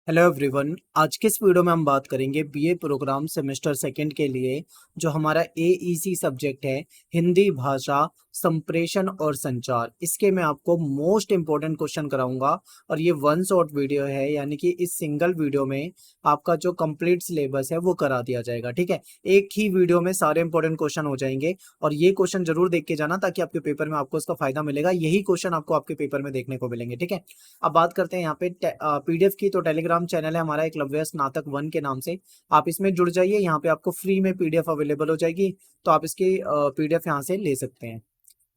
Hello everyone. आज के इस वीडियो में हम बात करेंगे बीए प्रोग्राम सेमेस्टर सेकंड के लिए जो हमारा एईसी सब्जेक्ट है, हिंदी भाषा संप्रेषण और संचार। इसके मैं आपको मोस्ट इंपॉर्टेंट क्वेश्चन कराऊंगा और ये वन शॉट वीडियो है, यानी कि इस सिंगल वीडियो में आपका जो कंप्लीट सिलेबस है वो करा दिया जाएगा। ठीक है, एक ही वीडियो में सारे इंपॉर्टेंट क्वेश्चन हो जाएंगे और ये क्वेश्चन जरूर देख के जाना ताकि आपके पेपर में आपको इसका फायदा मिलेगा। यही क्वेश्चन आपको आपके पेपर में देखने को मिलेंगे। ठीक है, अब बात करते हैं यहाँ पे पीडीएफ की। तो टेलीग्राम चैनल है हमारा एकलव्य स्नातक 1 के नाम से, आप इसमें जुड़ जाइए। यहाँ पे आपको फ्री में पीडीएफ अवेलेबल हो जाएगी, तो आप इसकी पीडीएफ यहाँ से ले सकते हैं।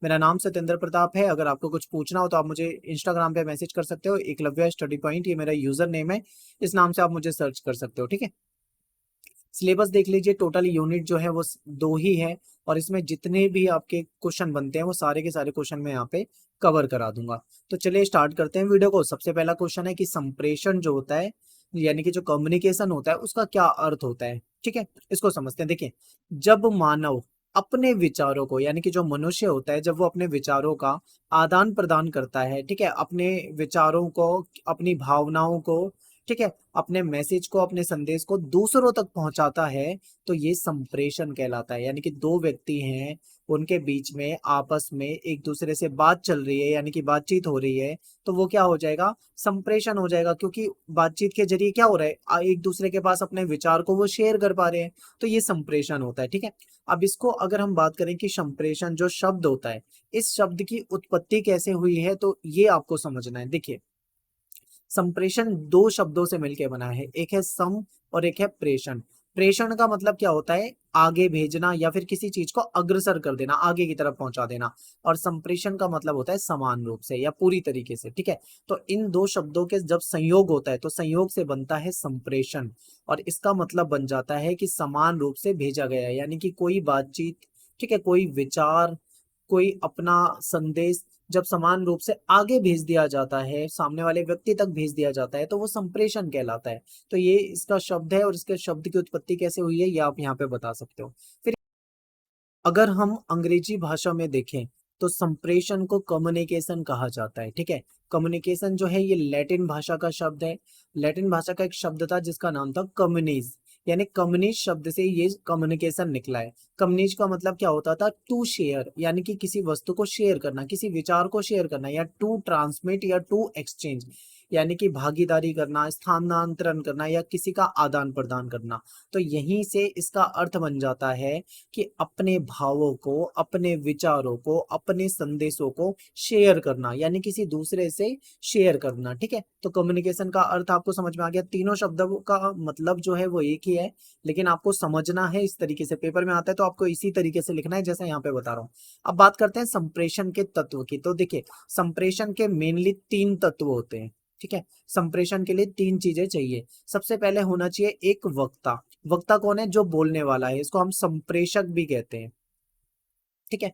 मेरा नाम सत्येंद्र प्रताप है। अगर आपको कुछ पूछना हो तो आप मुझे इंस्टाग्राम पे मैसेज कर सकते हो, एकलव्य स्टडी पॉइंट ये मेरा यूजर नेम है, इस नाम से आप मुझे सर्च कर सकते हो। ठीक है, सिलेबस देख लीजिए। टोटल यूनिट जो है वो 2 ही है और इसमें जितने भी आपके क्वेश्चन बनते हैं वो सारे के सारे क्वेश्चन मैं यहाँ पे कवर करा दूंगा। तो चलिए स्टार्ट करते हैं वीडियो को। सबसे पहला क्वेश्चन है कि संप्रेषण जो होता है, यानी कि जो कम्युनिकेशन होता है, उसका क्या अर्थ होता है। ठीक है, इसको समझते हैं। देखिए, जब मानव अपने विचारों को, यानी कि जो मनुष्य होता है, जब वो अपने विचारों का आदान प्रदान करता है, ठीक है, अपने विचारों को, अपनी भावनाओं को, ठीक है, अपने मैसेज को, अपने संदेश को दूसरों तक पहुंचाता है, तो ये संप्रेषण कहलाता है। यानी कि दो व्यक्ति हैं, उनके बीच में आपस में एक दूसरे से बात चल रही है, यानी कि बातचीत हो रही है, तो वो क्या हो जाएगा, संप्रेषण हो जाएगा। क्योंकि बातचीत के जरिए क्या हो रहा है, एक दूसरे के पास अपने विचार को वो शेयर कर पा रहे हैं, तो ये संप्रेषण होता है। ठीक है, अब इसको अगर हम बात करें कि संप्रेषण जो शब्द होता है, इस शब्द की उत्पत्ति कैसे हुई है, तो ये आपको समझना है। देखिए, संप्रेषण दो शब्दों से मिलकर बना है, एक है सम और एक है प्रेषण। प्रेषण का मतलब क्या होता है, आगे भेजना या फिर किसी चीज को अग्रसर कर देना, आगे की तरफ पहुंचा देना। और संप्रेषण का मतलब होता है समान रूप से या पूरी तरीके से। ठीक है, तो इन दो शब्दों के जब संयोग होता है तो संयोग से बनता है संप्रेषण, और इसका मतलब बन जाता है कि समान रूप से भेजा गया है। यानी कि कोई बातचीत, ठीक है, कोई विचार, कोई अपना संदेश जब समान रूप से आगे भेज दिया जाता है, सामने वाले व्यक्ति तक भेज दिया जाता है, तो वो संप्रेषण कहलाता है। तो ये इसका शब्द है और इसके शब्द की उत्पत्ति कैसे हुई है ये आप यहाँ पे बता सकते हो। फिर अगर हम अंग्रेजी भाषा में देखें तो संप्रेषण को कम्युनिकेशन कहा जाता है। ठीक है, कम्युनिकेशन जो है ये लैटिन भाषा का शब्द है। लैटिन भाषा का एक शब्द था जिसका नाम था कम्युनिज, यानी कम्युनिज शब्द से ये कम्युनिकेशन निकला है। कम्युनिज का मतलब क्या होता था, टू शेयर, यानी कि किसी वस्तु को शेयर करना, किसी विचार को शेयर करना, या टू ट्रांसमिट या टू एक्सचेंज, यानी कि भागीदारी करना, स्थानांतरण करना या किसी का आदान प्रदान करना। तो यहीं से इसका अर्थ बन जाता है कि अपने भावों को, अपने विचारों को, अपने संदेशों को शेयर करना, यानी किसी दूसरे से शेयर करना। ठीक है, तो कम्युनिकेशन का अर्थ आपको समझ में आ गया। तीनों शब्दों का मतलब जो है वो एक ही है, लेकिन आपको समझना है इस तरीके से। पेपर में आता है तो आपको इसी तरीके से लिखना है जैसे यहाँ पे बता रहा हूँ। अब बात करते हैं संप्रेषण के तत्व की। तो देखिए, संप्रेषण के मेनली 3 तत्व होते हैं। ठीक है, संप्रेषण के लिए 3 चीजें चाहिए। सबसे पहले होना चाहिए एक वक्ता। वक्ता कौन है, जो बोलने वाला है, इसको हम संप्रेषक भी कहते हैं। ठीक है,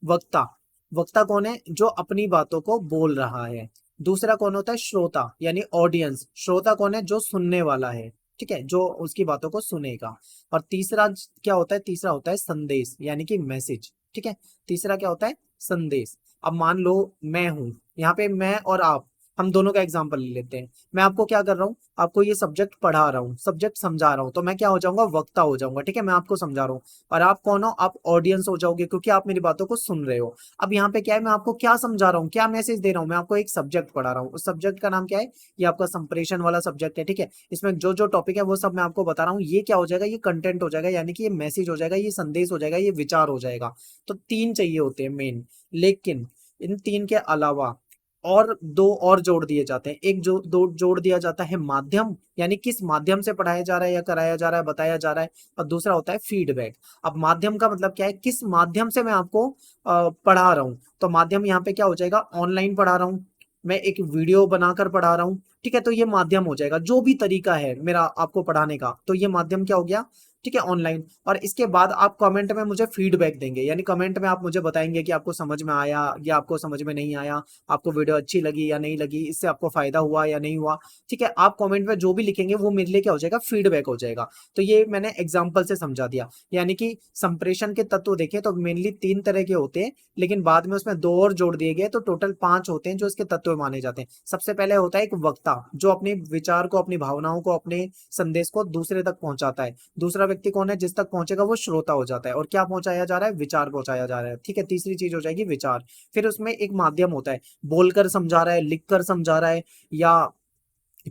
वक्ता, वक्ता कौन है, जो अपनी बातों को बोल रहा है। दूसरा कौन होता है, श्रोता, यानी ऑडियंस। श्रोता कौन है, जो सुनने वाला है, ठीक है, जो उसकी बातों को सुनेगा। और तीसरा क्या होता है, तीसरा होता है संदेश, यानी कि मैसेज। ठीक है, तीसरा क्या होता है, संदेश। अब मान लो मैं हूं यहाँ पे, मैं और आप, हम दोनों का एग्जांपल ले लेते हैं। मैं आपको क्या कर रहा हूँ, आपको ये सब्जेक्ट पढ़ा रहा हूँ, सब्जेक्ट समझा रहा हूँ, तो मैं क्या हो जाऊंगा, वक्ता हो जाऊंगा। ठीक है, मैं आपको समझा रहा हूँ और आप कौन हो, आप ऑडियंस हो जाओगे, क्योंकि आप मेरी बातों को सुन रहे हो। अब यहाँ पे क्या है, मैं आपको क्या समझा रहा हूँ, क्या मैसेज दे रहा हूँ, मैं आपको एक सब्जेक्ट पढ़ा रहा हूँ। उस सब्जेक्ट का नाम क्या है, ये आपका संप्रेषण वाला सब्जेक्ट है। ठीक है, इसमें जो जो टॉपिक है वो सब मैं आपको बता रहा हूँ। ये क्या हो जाएगा, ये कंटेंट हो जाएगा, यानी कि ये मैसेज हो जाएगा, ये संदेश हो जाएगा, ये विचार हो जाएगा। तो 3 चाहिए होते हैं मेन, लेकिन इन 3 के अलावा और 2 और जोड़ दिए जाते हैं। एक जो दो जोड़ दिया जाता है माध्यम, यानी किस माध्यम से पढ़ाया जा रहा है या कराया जा रहा है, बताया जा रहा है। और दूसरा होता है फीडबैक। अब माध्यम का मतलब क्या है, किस माध्यम से मैं आपको पढ़ा रहा हूँ। तो माध्यम यहाँ पे क्या हो जाएगा, ऑनलाइन पढ़ा रहा हूँ, मैं एक वीडियो बनाकर पढ़ा रहा हूँ। ठीक है, तो ये माध्यम हो जाएगा, जो भी तरीका है मेरा आपको पढ़ाने का, तो ये माध्यम क्या हो गया। ठीक है, ऑनलाइन। और इसके बाद आप कमेंट में मुझे फीडबैक देंगे, यानी कमेंट में आप मुझे बताएंगे कि आपको समझ में आया या आपको समझ में नहीं आया, आपको वीडियो अच्छी लगी या नहीं लगी, इससे आपको फायदा हुआ या नहीं हुआ। ठीक है, आप कमेंट में जो भी लिखेंगे वो मेरे लिए क्या हो जाएगा, फीडबैक हो जाएगा। तो ये मैंने एग्जाम्पल से समझा दिया। यानी कि संप्रेषण के तत्व देखें तो मेनली 3 तरह के होते हैं, लेकिन बाद में उसमें 2 और जोड़ दिए गए, तो टोटल 5 होते हैं जो इसके तत्व माने जाते हैं। सबसे पहले होता है एक वक्ता, जो अपने विचार को, अपनी भावनाओं को, अपने संदेश को दूसरे तक पहुंचाता है। दूसरा व्यक्ति कौन है, जिस तक पहुंचेगा वो श्रोता हो जाता है। और क्या पहुंचाया जा रहा है, विचार पहुंचाया जा रहा है। ठीक है, तीसरी चीज हो जाएगी विचार। फिर उसमें एक माध्यम होता है, बोलकर समझा रहा है, लिखकर समझा रहा है, या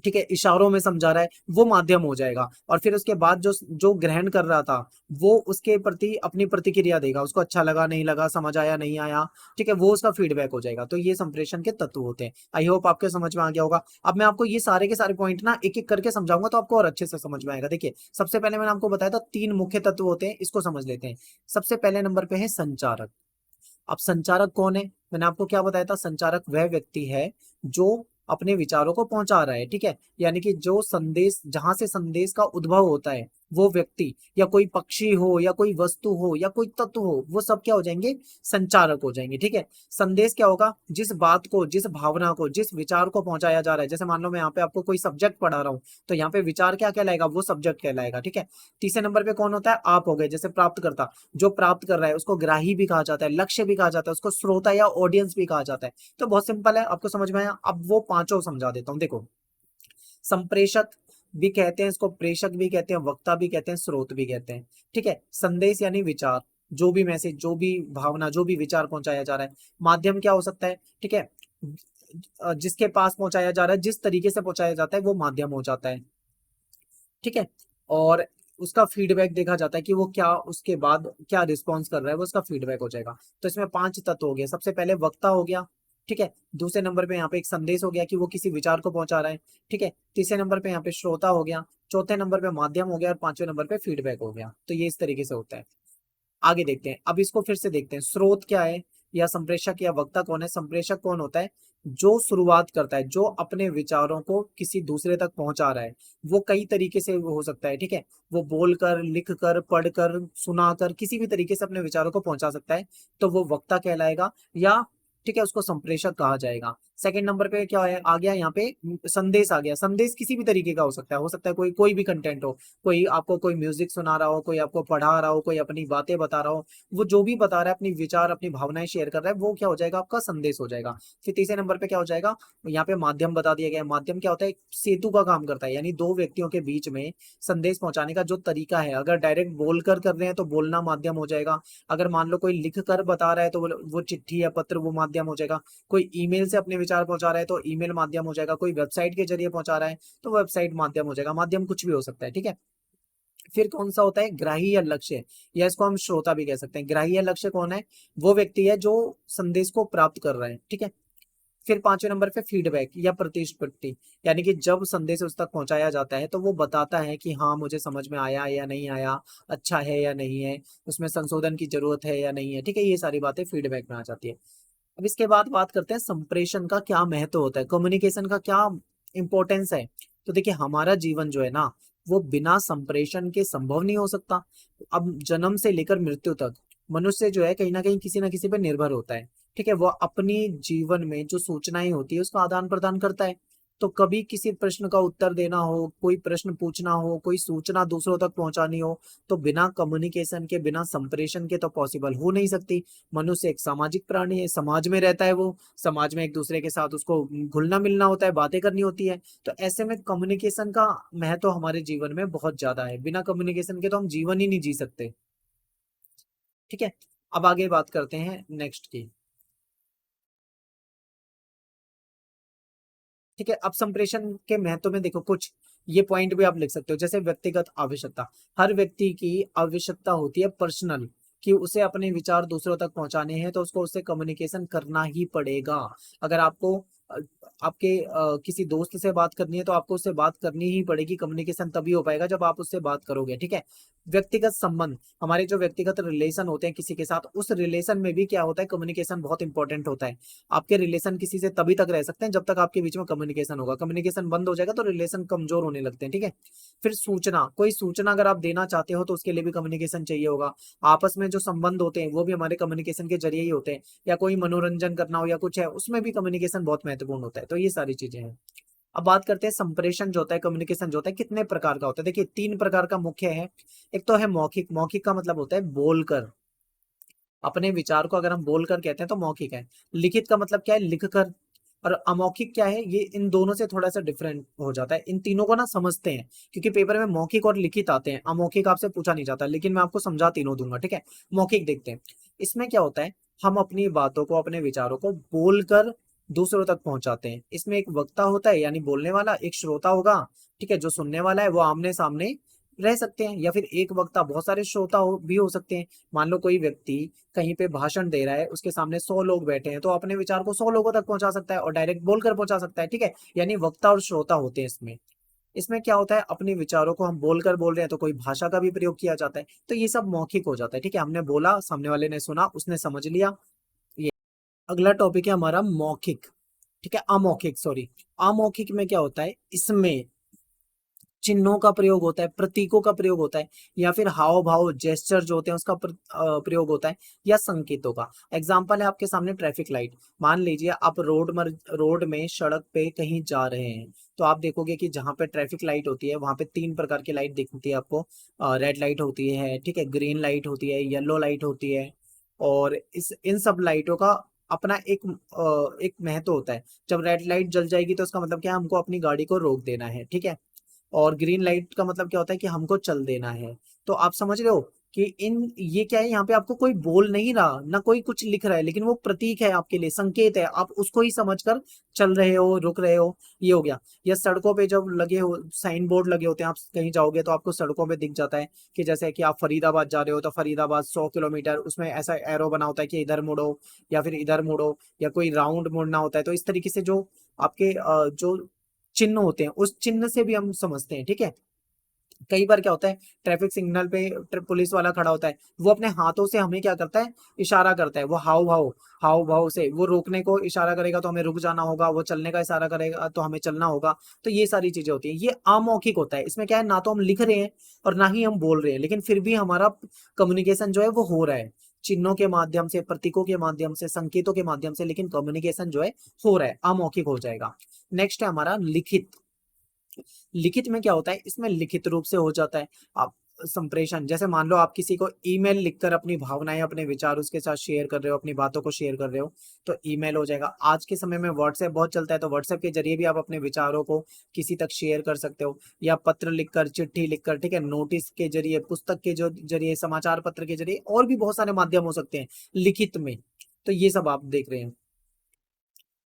ठीक है इशारों में समझा रहा है, वो माध्यम हो जाएगा। और फिर उसके बाद जो जो ग्रहण कर रहा था वो उसके प्रति अपनी प्रतिक्रिया देगा, उसको अच्छा लगा नहीं लगा, समझ आया नहीं आया, ठीक है, वो उसका फीडबैक हो जाएगा। तो ये संप्रेषण के तत्व होते हैं। आई होप आपके समझ में आ गया होगा। अब मैं आपको ये सारे के सारे पॉइंट ना एक एक करके समझाऊंगा, तो आपको और अच्छे से समझ में आएगा। देखिए, सबसे पहले मैंने आपको बताया था 3 मुख्य तत्व होते हैं, इसको समझ लेते हैं। सबसे पहले नंबर पे है संचारक। अब संचारक कौन है, मैंने आपको क्या बताया था, संचारक वह व्यक्ति है जो अपने विचारों को पहुंचा रहा है। ठीक है, यानी कि जो संदेश, जहां से संदेश का उद्भव होता है, वो व्यक्ति या कोई पक्षी हो या कोई वस्तु हो या कोई तत्व हो, वो सब क्या हो जाएंगे, संचारक हो जाएंगे। ठीक है, संदेश क्या होगा, जिस बात को, जिस भावना को, जिस विचार को पहुंचाया जा रहा है। जैसे मान लो मैं यहाँ पे आपको कोई सब्जेक्ट पढ़ा रहा हूँ, तो यहाँ पे विचार क्या कहलाएगा, वो सब्जेक्ट कहलाएगा। ठीक है, तीसरे नंबर पे कौन होता है, आप हो गए, जैसे प्राप्तकर्ता। जो प्राप्त कर रहा है उसको ग्राही भी कहा जाता है, लक्ष्य भी कहा जाता है, उसको श्रोता या ऑडियंस भी कहा जाता है। तो बहुत सिंपल है, आपको समझ में आया। अब वो पांचों समझा देता हूं। देखो, संप्रेषक भी कहते हैं इसको, प्रेषक भी कहते हैं, वक्ता भी कहते हैं, स्रोत भी कहते हैं। ठीक है, संदेश यानी विचार, जो भी मैसेज, जो भी भावना, जो भी विचार पहुंचाया जा रहा है। माध्यम क्या हो सकता है, ठीक है, जिसके पास पहुंचाया जा रहा है, जिस तरीके से पहुंचाया जाता है वो माध्यम हो जाता है। ठीक है, और उसका फीडबैक देखा जाता है कि वो क्या, उसके बाद क्या रिस्पॉन्स कर रहा है, वो उसका फीडबैक हो जाएगा। तो इसमें 5 तत्व हो गए। सबसे पहले वक्ता हो गया। ठीक है, दूसरे नंबर पे यहाँ पे एक संदेश हो गया कि वो किसी विचार को पहुंचा रहा है। ठीक है, तीसरे नंबर पे यहाँ पे श्रोता हो गया, चौथे नंबर पे माध्यम हो गया, और पांचवें नंबर पे फीडबैक हो गया। तो ये इस तरीके से होता है। आगे देखते हैं, अब इसको फिर से देखते हैं, स्रोत क्या है, या संप्रेषक या वक्ता कौन है। संप्रेषक कौन होता है, जो शुरुआत करता है, जो अपने विचारों को किसी दूसरे तक पहुंचा रहा है। वो कई तरीके से हो सकता है। ठीक है, वो बोलकर, लिखकर, पढ़कर, सुनाकर, किसी भी तरीके से अपने विचारों को पहुंचा सकता है, तो वो वक्ता कहलाएगा, या ठीक है उसको संप्रेषक कहा जाएगा। सेकंड नंबर पे क्या है, आ गया यहाँ पे संदेश आ गया। संदेश किसी भी तरीके का हो सकता है, कोई कोई भी कंटेंट हो, कोई आपको कोई म्यूजिक सुना रहा हो, कोई आपको पढ़ा रहा हो, कोई अपनी बातें बता रहा हो, वो जो भी बता रहा है, अपनी विचार, अपनी भावनाएं शेयर कर रहा है, वो क्या हो जाएगा, आपका संदेश हो जाएगा। फिर तीसरे नंबर पे क्या हो जाएगा, यहाँ पे माध्यम बता दिया गया है। माध्यम क्या होता है, सेतु का काम करता है, यानी दो व्यक्तियों के बीच में संदेश पहुंचाने का जो तरीका है। अगर डायरेक्ट बोलकर कर रहे हैं तो बोलना माध्यम हो जाएगा। अगर मान लो कोई लिख कर बता रहा है तो वो चिट्ठी या पत्र, वो माध्यम हो जाएगा। कोई ईमेल से अपने विचार पहुंचा रहा है तो ईमेल माध्यम हो जाएगा। कोई वेबसाइट के जरिए पहुंचा रहा है तो वेबसाइट माध्यम हो जाएगा। माध्यम कुछ भी हो सकता है। ठीक है, फिर कौन सा होता है, ग्राही या लक्ष्य, या इसको हम श्रोता भी कह सकते हैं। ग्राही या लक्ष्य कौन है, वो व्यक्ति है जो संदेश को प्राप्त कर रहा है। ठीक है, फिर पांचवें नंबर पे फीडबैक या प्रतिस्पुष्टि, यानी कि जब संदेश उस तक पहुंचाया जाता है तो वो बताता है कि हाँ मुझे समझ में आया या नहीं आया, अच्छा है या नहीं है, उसमें संशोधन की जरूरत है या नहीं है। ठीक है, ये सारी बातें फीडबैक में आ जाती है। अब इसके बाद बात करते हैं संप्रेषण का क्या महत्व होता है, कम्युनिकेशन का क्या इंपॉर्टेंस है। तो देखिए, हमारा जीवन जो है ना, वो बिना संप्रेषण के संभव नहीं हो सकता। अब जन्म से लेकर मृत्यु तक मनुष्य जो है कहीं ना किसी पे निर्भर होता है। ठीक है, वो अपनी जीवन में जो सूचनाएं होती है उसका आदान प्रदान करता है। तो कभी किसी प्रश्न का उत्तर देना हो, कोई प्रश्न पूछना हो, कोई सूचना दूसरों तक पहुंचानी हो, तो बिना कम्युनिकेशन के, बिना संप्रेषण के तो पॉसिबल हो नहीं सकती। मनुष्य एक सामाजिक प्राणी है, समाज में रहता है, वो समाज में एक दूसरे के साथ उसको घुलना मिलना होता है, बातें करनी होती है। तो ऐसे में कम्युनिकेशन का महत्व हमारे जीवन में बहुत ज्यादा है। बिना कम्युनिकेशन के तो हम जीवन ही नहीं जी सकते। ठीक है, अब आगे बात करते हैं नेक्स्ट की। ठीक है, अब संप्रेषण के महत्व में देखो, कुछ ये पॉइंट भी आप लिख सकते हो। जैसे व्यक्तिगत आवश्यकता, हर व्यक्ति की आवश्यकता होती है पर्सनल, कि उसे अपने विचार दूसरों तक पहुंचाने हैं तो उसको उससे कम्युनिकेशन करना ही पड़ेगा। अगर आपको अ, आपके किसी दोस्त से बात करनी है तो आपको उससे बात करनी ही पड़ेगी। कम्युनिकेशन तभी हो पाएगा जब आप उससे बात करोगे, ठीक है। व्यक्तिगत संबंध, हमारे जो व्यक्तिगत रिलेशन होते हैं किसी के साथ, उस रिलेशन में भी क्या होता है, कम्युनिकेशन बहुत इंपॉर्टेंट होता है। आपके रिलेशन किसी से तभी तक रह सकते हैं जब तक आपके बीच में कम्युनिकेशन होगा। कम्युनिकेशन बंद हो जाएगा तो रिलेशन कमजोर होने लगते हैं, ठीक है। फिर सूचना, कोई सूचना अगर आप देना चाहते हो तो उसके लिए भी कम्युनिकेशन चाहिए होगा। आपस में जो संबंध होते हैं वो भी हमारे कम्युनिकेशन के जरिए ही होते हैं। या कोई मनोरंजन करना हो या कुछ है, उसमें भी कम्युनिकेशन बहुत महत्वपूर्ण होता है। तो ये सारी चीजें हैं। अब बात करते हैं संप्रेषण जो होता है, कम्युनिकेशन जो होता है, कितने प्रकार का होता है। देखिए 3 प्रकार का मुख्य है। एक तो है मौखिक। मौखिक का मतलब होता है बोलकर, अपने विचार को अगर हम बोलकर कहते हैं तो मौखिक है। लिखित का मतलब क्या है, लिखकर। और अमौखिक क्या है, ये इन दोनों से थोड़ा सा डिफरेंट हो जाता है। इन तीनों को ना समझते हैं, क्योंकि पेपर में मौखिक और लिखित आते हैं, अमौखिक आपसे पूछा नहीं जाता, लेकिन मैं आपको समझा तीनों दूंगा, ठीक है। मौखिक देखते हैं। इसमें क्या होता है, हम अपनी बातों को, अपने विचारों को बोलकर दूसरों तक पहुंचाते हैं। इसमें एक वक्ता होता है यानी बोलने वाला, एक श्रोता होगा, ठीक है, जो सुनने वाला है, वो आमने सामने रह सकते हैं, या फिर एक वक्ता, बहुत सारे श्रोता भी हो सकते हैं। मान लो कोई व्यक्ति कहीं पे भाषण दे रहा है, उसके सामने 100 लोग बैठे हैं, तो अपने विचार को 100 लोगों तक पहुंचा सकता है और डायरेक्ट बोलकर पहुंचा सकता है, ठीक है। यानी वक्ता और श्रोता होते हैं इसमें। इसमें क्या होता है, अपने विचारों को हम बोलकर बोल रहे हैं तो कोई भाषा का भी प्रयोग किया जाता है, तो ये सब मौखिक हो जाता है, ठीक है। हमने बोला, सामने वाले ने सुना, उसने समझ लिया। ये अगला टॉपिक है हमारा मौखिक, ठीक है, अमौखिक, सॉरी। अमौखिक में क्या होता है, इसमें चिन्हों का प्रयोग होता है, प्रतीकों का प्रयोग होता है, या फिर हाव भाव, जेस्चर जो होते हैं उसका प्रयोग होता है, या संकेतों का। एग्जाम्पल है आपके सामने ट्रैफिक लाइट। मान लीजिए आप रोड में सड़क पे कहीं जा रहे हैं, तो आप देखोगे कि जहां पे ट्रैफिक लाइट होती है वहां पे 3 प्रकार की लाइट दिखती है आपको। रेड लाइट होती है, ठीक है, ग्रीन लाइट होती है, येलो लाइट होती है। और इस इन सब लाइटों का अपना एक महत्व होता है। जब रेड लाइट जल जाएगी तो उसका मतलब क्या है, हमको अपनी गाड़ी को रोक देना है, ठीक है। और ग्रीन लाइट का मतलब क्या होता है कि हमको चल देना है। तो आप समझ रहे हो कि इन ये क्या है, यहाँ पे आपको कोई बोल नहीं रहा, ना कोई कुछ लिख रहा है, लेकिन वो प्रतीक है आपके लिए, संकेत है, आप उसको ही समझकर चल रहे हो, रुक रहे हो। ये हो गया। या सड़कों पे जब लगे हो, साइन बोर्ड लगे होते हैं, आप कहीं जाओगे तो आपको सड़कों पे दिख जाता है कि जैसे कि आप फरीदाबाद जा रहे हो तो फरीदाबाद 100 किलोमीटर, उसमें ऐसा एरो बना होता है कि इधर मुड़ो या फिर इधर मुड़ो, या कोई राउंड मुड़ना होता है। तो इस तरीके से जो आपके जो चिन्ह होते हैं, उस चिन्ह से भी हम समझते हैं, ठीक है। कई बार क्या होता है, ट्रैफिक सिग्नल पे पुलिस वाला खड़ा होता है, वो अपने हाथों से हमें क्या करता है, इशारा करता है। वो हाव भाव से वो रोकने को इशारा करेगा तो हमें रुक जाना होगा, वो चलने का इशारा करेगा तो हमें चलना होगा। तो ये सारी चीजें होती है। ये अमौखिक होता है। इसमें क्या है, ना तो हम लिख रहे हैं और ना ही हम बोल रहे हैं, लेकिन फिर भी हमारा कम्युनिकेशन जो है वो हो रहा है, चिन्हों के माध्यम से, प्रतीकों के माध्यम से, संकेतों के माध्यम से, लेकिन कम्युनिकेशन जो है हो रहा है, अमौखिक हो जाएगा। नेक्स्ट है हमारा लिखित। लिखित में क्या होता है, इसमें लिखित रूप से हो जाता है। आप संप्रेषण, जैसे मान लो आप किसी को ईमेल लिखकर अपनी भावनाएं, अपने विचार उसके साथ शेयर कर रहे हो, अपनी बातों को शेयर कर रहे हो, तो ईमेल हो जाएगा। आज के समय में व्हाट्सएप बहुत चलता है, तो व्हाट्सएप के जरिए भी आप अपने विचारों को किसी तक शेयर कर सकते हो, या पत्र लिखकर, चिट्ठी लिखकर, ठीक है, नोटिस के जरिए, पुस्तक के जो जरिए, समाचार पत्र के जरिए, और भी बहुत सारे माध्यम हो सकते हैं लिखित में। तो ये सब आप देख रहे हैं।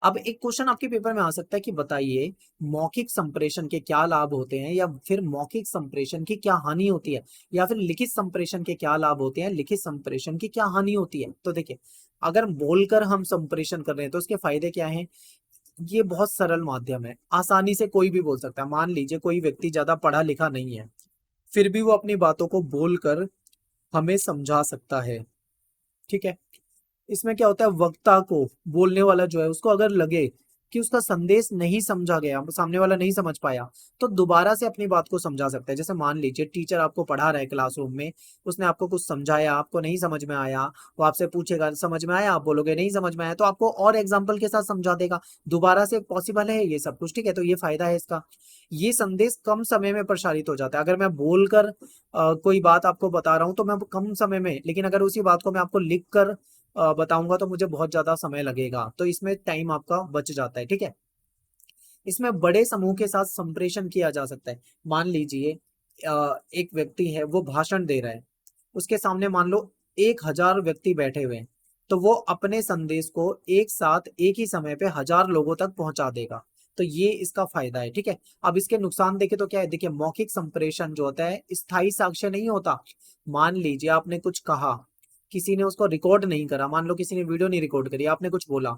अब एक क्वेश्चन आपके पेपर में आ सकता है कि बताइए, मौखिक संप्रेषण के क्या लाभ होते हैं, या फिर मौखिक संप्रेषण की क्या हानि होती है, या फिर लिखित संप्रेषण के क्या लाभ होते हैं, लिखित संप्रेषण की क्या हानि होती है। तो देखिए, अगर बोलकर हम संप्रेषण कर रहे हैं तो उसके फायदे क्या हैं। ये बहुत सरल माध्यम है, आसानी से कोई भी बोल सकता है। मान लीजिए कोई व्यक्ति ज्यादा पढ़ा लिखा नहीं है, फिर भी वो अपनी बातों को बोलकर हमें समझा सकता है, ठीक है। इसमें क्या होता है, वक्ता को, बोलने वाला जो है, उसको अगर लगे कि उसका संदेश नहीं समझा गया, सामने वाला नहीं समझ पाया, तो दोबारा से अपनी बात को समझा सकता है। जैसे मान लीजिए टीचर आपको पढ़ा रहा है क्लासरूम में, उसने आपको कुछ समझाया, आपको नहीं समझ में आया, वो आपसे पूछेगा समझ में आया, आप बोलोगे नहीं समझ में आया, तो आपको और एग्जाम्पल के साथ समझा देगा। दोबारा से पॉसिबल है ये सब कुछ, ठीक है। तो ये फायदा है इसका। ये संदेश कम समय में प्रसारित हो जाता है। अगर मैं बोलकर कोई बात आपको बता रहा हूँ तो मैं कम समय में, लेकिन अगर उसी बात को मैं आपको लिख कर बताऊंगा तो मुझे बहुत ज्यादा समय लगेगा, तो इसमें टाइम आपका बच जाता है, ठीक है। इसमें बड़े समूह के साथ संप्रेषण किया जा सकता है। मान लीजिए एक व्यक्ति है, वो भाषण दे रहा है, उसके सामने मान लो 1,000 व्यक्ति बैठे हुए हैं, तो वो अपने संदेश को एक साथ एक ही समय पे 1,000 लोगों तक पहुंचा देगा। तो ये इसका फायदा है, ठीक है। अब इसके नुकसान देखे तो क्या है, देखिए मौखिक संप्रेषण जो होता है स्थायी साक्ष्य नहीं होता। मान लीजिए आपने कुछ कहा, किसी ने उसको रिकॉर्ड नहीं करा, मान लो किसी ने वीडियो नहीं रिकॉर्ड करी, आपने कुछ बोला,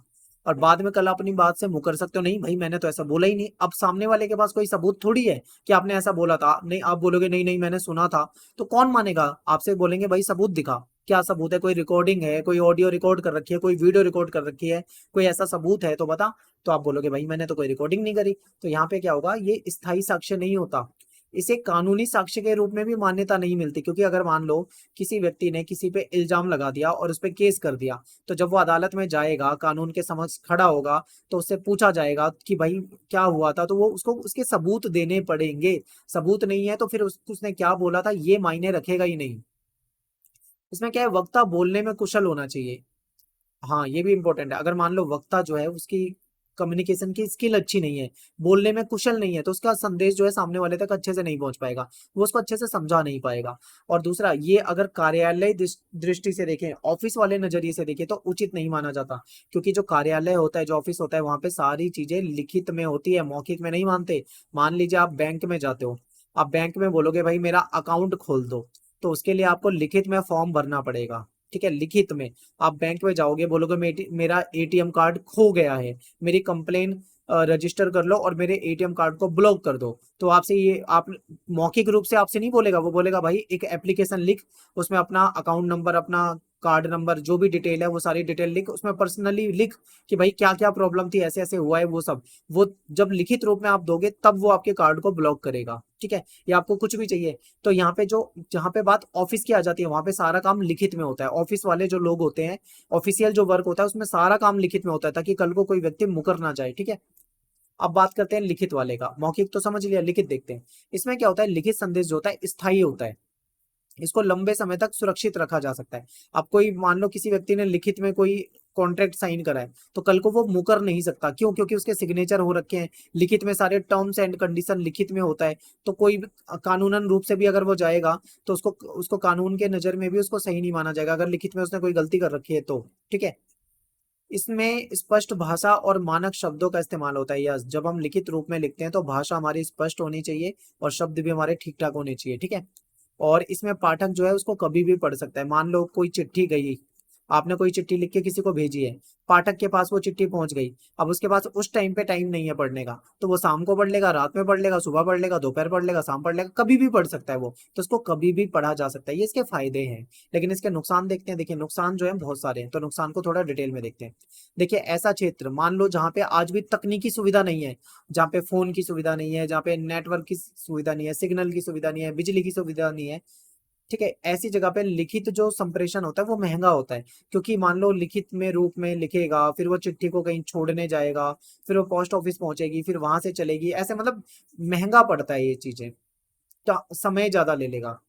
और बाद में कल अपनी बात से मुकर सकते हो, नहीं भाई मैंने तो ऐसा बोला ही नहीं। अब सामने वाले के पास कोई सबूत थोड़ी है कि आपने ऐसा बोला था, नहीं आप बोलोगे नहीं नहीं मैंने सुना था, तो कौन मानेगा? आपसे बोलेंगे भाई सबूत दिखा, क्या सबूत है? कोई रिकॉर्डिंग है, कोई ऑडियो रिकॉर्ड कर रखी है, कोई वीडियो रिकॉर्ड कर रखी है, कोई ऐसा सबूत है तो बता। तो आप बोलोगे भाई मैंने तो कोई रिकॉर्डिंग नहीं करी। तो यहाँ पे क्या होगा, ये स्थायी साक्ष्य नहीं होता, इसे कानूनी साक्ष्य के रूप में भी मान्यता नहीं मिलती। क्योंकि अगर मान लो किसी व्यक्ति ने किसी पे इल्जाम लगा दिया और उस पे केस कर दिया, तो जब वो अदालत में जाएगा, कानून के समक्ष खड़ा होगा, तो उससे पूछा जाएगा कि भाई क्या हुआ था, तो वो उसको उसके सबूत देने पड़ेंगे। सबूत नहीं है तो फिर उसने क्या बोला था ये मायने रखेगा ही नहीं। इसमें क्या है, वक्ता बोलने में कुशल होना चाहिए। हाँ ये भी इंपॉर्टेंट है। अगर मान लो वक्ता जो है उसकी कम्युनिकेशन की स्किल अच्छी नहीं है, बोलने में कुशल नहीं है, तो उसका संदेश जो है सामने वाले तक अच्छे से नहीं पहुंच पाएगा, वो उसको अच्छे से समझा नहीं पाएगा। और दूसरा ये अगर कार्यालय दृष्टि से देखें, ऑफिस वाले नजरिए से देखें, तो उचित नहीं माना जाता। क्योंकि जो कार्यालय होता है, जो ऑफिस होता है, वहां पे सारी चीजें लिखित में होती है, मौखिक में नहीं मानते। मान लीजिए आप बैंक में जाते हो, आप बैंक में बोलोगे भाई मेरा अकाउंट खोल दो, तो उसके लिए आपको लिखित में फॉर्म भरना पड़ेगा। ठीक है, लिखित में। आप बैंक में जाओगे, बोलोगे मेरा एटीएम कार्ड खो गया है, मेरी कंप्लेन रजिस्टर कर लो और मेरे एटीएम कार्ड को ब्लॉक कर दो। तो आपसे ये आप मौखिक रूप से आपसे नहीं बोलेगा, वो बोलेगा भाई एक एप्लीकेशन लिख, उसमें अपना अकाउंट नंबर, अपना कार्ड नंबर, जो भी डिटेल है वो सारी डिटेल लिख, उसमें पर्सनली लिख कि भाई क्या क्या प्रॉब्लम थी, ऐसे ऐसे हुआ है, वो सब। वो जब लिखित रूप में आप दोगे तब वो आपके कार्ड को ब्लॉक करेगा। ठीक है, या आपको कुछ भी चाहिए, तो यहाँ पे जो जहाँ पे बात ऑफिस की आ जाती है, वहां पे सारा काम लिखित में होता है। ऑफिस वाले जो लोग होते हैं, ऑफिशियल जो वर्क होता है, उसमें सारा काम लिखित में होता है, ताकि कल को कोई व्यक्ति मुकर ना जाए। ठीक है, अब बात करते हैं लिखित वाले का। मौखिक तो समझ लिया, लिखित देखते हैं। इसमें क्या होता है, लिखित संदेश जो होता है स्थायी होता है, इसको लंबे समय तक सुरक्षित रखा जा सकता है। अब कोई मान लो किसी व्यक्ति ने लिखित में कोई कॉन्ट्रैक्ट साइन करा है, तो कल को वो मुकर नहीं सकता। क्यों? क्योंकि उसके सिग्नेचर हो रखे हैं, लिखित में सारे टर्म्स एंड कंडीशन लिखित में होता है। तो कोई कानूनन रूप से भी अगर वो जाएगा, तो उसको उसको कानून के नजर में भी उसको सही नहीं माना जाएगा, अगर लिखित में उसने कोई गलती कर रखी है तो। ठीक है, इसमें स्पष्ट भाषा और मानक शब्दों का इस्तेमाल होता है। यस, जब हम लिखित रूप में लिखते हैं तो भाषा हमारी स्पष्ट होनी चाहिए और शब्द भी हमारे ठीक ठाक होने चाहिए। ठीक है, और इसमें पाठक जो है उसको कभी भी पढ़ सकता है। मान लो कोई चिट्ठी गई, आपने कोई चिट्ठी लिख के किसी को भेजी है, पाठक के पास वो चिट्ठी पहुंच गई, अब उसके पास उस टाइम पे टाइम नहीं है पढ़ने का, तो वो शाम को पढ़ लेगा, रात में पढ़ लेगा, सुबह पढ़ लेगा, दोपहर पढ़ लेगा, शाम पढ़ लेगा, कभी भी पढ़ सकता है वो, तो उसको कभी भी पढ़ा जा सकता है। ये इसके फायदे हैं। लेकिन इसके नुकसान देखते हैं। देखिए नुकसान जो है बहुत सारे हैं, तो नुकसान को थोड़ा डिटेल में देखते हैं। देखिए ऐसा क्षेत्र मान लो जहाँ पे आज भी तकनीकी सुविधा नहीं है, जहाँ पे फोन की सुविधा नहीं है, जहाँ पे नेटवर्क की सुविधा नहीं है, सिग्नल की सुविधा नहीं है, बिजली की सुविधा नहीं है। ठीक है, ऐसी जगह पे लिखित जो संप्रेषण होता है वो महंगा होता है। क्योंकि मान लो लिखित में रूप में लिखेगा, फिर वो चिट्ठी को कहीं छोड़ने जाएगा, फिर वो पोस्ट ऑफिस पहुंचेगी, फिर वहां से चलेगी, ऐसे मतलब महंगा पड़ता है ये चीजें, तो समय ज्यादा ले लेगा,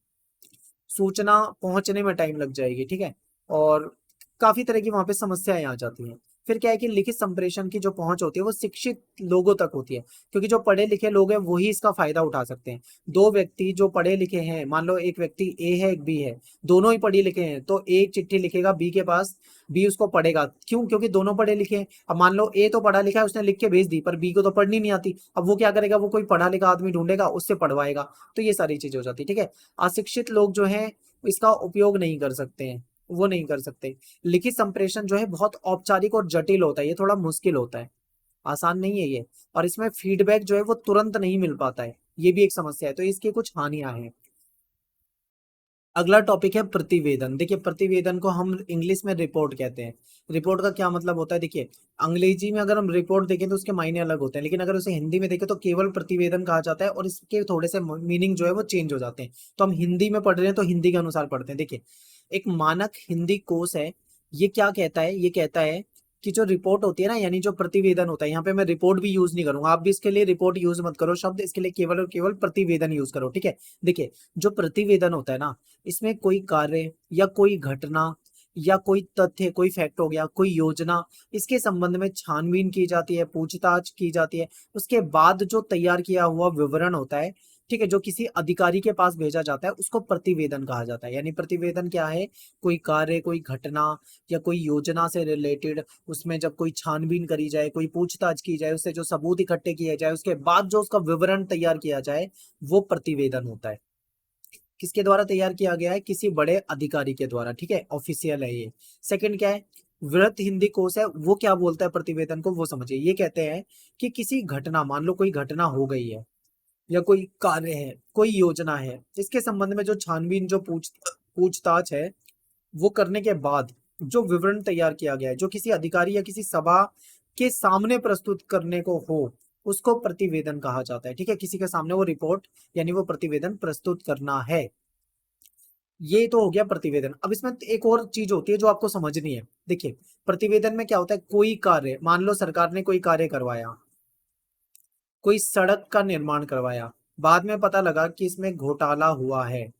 सूचना पहुंचने में टाइम लग जाएगी। ठीक है, और काफी तरह की वहां पे समस्याएं आ जाती हैं। फिर क्या है कि लिखित संप्रेषण की जो पहुंच होती है वो शिक्षित लोगों तक होती है, क्योंकि जो पढ़े लिखे लोग हैं वही इसका फायदा उठा सकते हैं। दो व्यक्ति जो पढ़े लिखे हैं, मान लो एक व्यक्ति ए है एक बी है, दोनों ही पढ़े लिखे हैं, तो एक चिट्ठी लिखेगा बी के पास, बी उसको पढ़ेगा। क्यों? क्योंकि दोनों पढ़े लिखे हैं। अब मान लो ए तो पढ़ा लिखा है, उसने लिख के भेज दी, पर बी को तो पढ़नी नहीं आती, अब वो क्या करेगा, वो कोई पढ़ा लिखा आदमी ढूंढेगा, उससे पढ़वाएगा। तो ये सारी चीजें हो जाती है। ठीक है, अशिक्षित लोग जो है इसका उपयोग नहीं कर सकते हैं, वो नहीं कर सकते। लिखित संप्रेषण जो है बहुत औपचारिक और जटिल होता है, ये थोड़ा मुश्किल होता है, आसान नहीं है ये। और इसमें फीडबैक जो है वो तुरंत नहीं मिल पाता है, ये भी एक समस्या है, तो इसकी कुछ हानियां हैं। अगला टॉपिक है प्रतिवेदन। देखिए प्रतिवेदन को हम इंग्लिश में रिपोर्ट कहते हैं। रिपोर्ट का क्या मतलब होता है? देखिए अंग्रेजी में अगर हम रिपोर्ट देखें तो उसके मायने अलग होते हैं, लेकिन अगर उसे हिंदी में देखें तो केवल प्रतिवेदन कहा जाता है, और इसके थोड़े से मीनिंग जो है वो चेंज हो जाते हैं। तो हम हिंदी में पढ़ रहे हैं तो हिंदी के अनुसार पढ़ते हैं। देखिए एक मानक हिंदी कोश है, ये क्या कहता है, ये कहता है कि जो रिपोर्ट होती है ना, यानी जो प्रतिवेदन होता है, यहाँ पे मैं रिपोर्ट भी यूज नहीं करूंगा, आप भी इसके लिए रिपोर्ट यूज मत करो शब्द, इसके लिए केवल और केवल प्रतिवेदन यूज करो। ठीक है, देखिए जो प्रतिवेदन होता है ना, इसमें कोई कार्य या कोई घटना या कोई तथ्य, कोई फैक्ट हो गया, कोई योजना, इसके संबंध में छानबीन की जाती है, पूछताछ की जाती है। उसके बाद जो तैयार किया हुआ विवरण होता है, ठीक है, जो किसी अधिकारी के पास भेजा जाता है, उसको प्रतिवेदन कहा जाता है। यानी प्रतिवेदन क्या है, कोई कार्य, कोई घटना या कोई योजना से रिलेटेड, उसमें जब कोई छानबीन करी जाए, कोई पूछताछ की जाए, उससे जो सबूत इकट्ठे किए जाए, उसके बाद जो उसका विवरण तैयार किया जाए, वो प्रतिवेदन होता है। किसके द्वारा तैयार किया गया है? किसी बड़े अधिकारी के द्वारा। ठीक है, ऑफिशियल है ये। सेकंड क्या है? वृत्त हिंदी कोश है वो क्या बोलता है प्रतिवेदन को, वो समझिए। ये कहते हैं कि किसी घटना, मान लो कोई घटना हो गई है या कोई कार्य है, कोई योजना है, इसके संबंध में जो छानबीन, जो पूछताछ है, वो करने के बाद जो विवरण तैयार किया गया है, जो किसी अधिकारी या किसी सभा के सामने प्रस्तुत करने को हो, उसको प्रतिवेदन कहा जाता है। ठीक है, किसी के सामने वो रिपोर्ट यानी वो प्रतिवेदन प्रस्तुत करना है। ये तो हो गया प्रतिवेदन। अब इसमें एक और चीज होती है जो आपको समझनी है। देखिए, प्रतिवेदन में क्या होता है, कोई कार्य, मान लो सरकार ने कोई कार्य करवाया, कोई सड़क का निर्माण करवाया, बाद में पता लगा कि इसमें घोटाला हुआ है,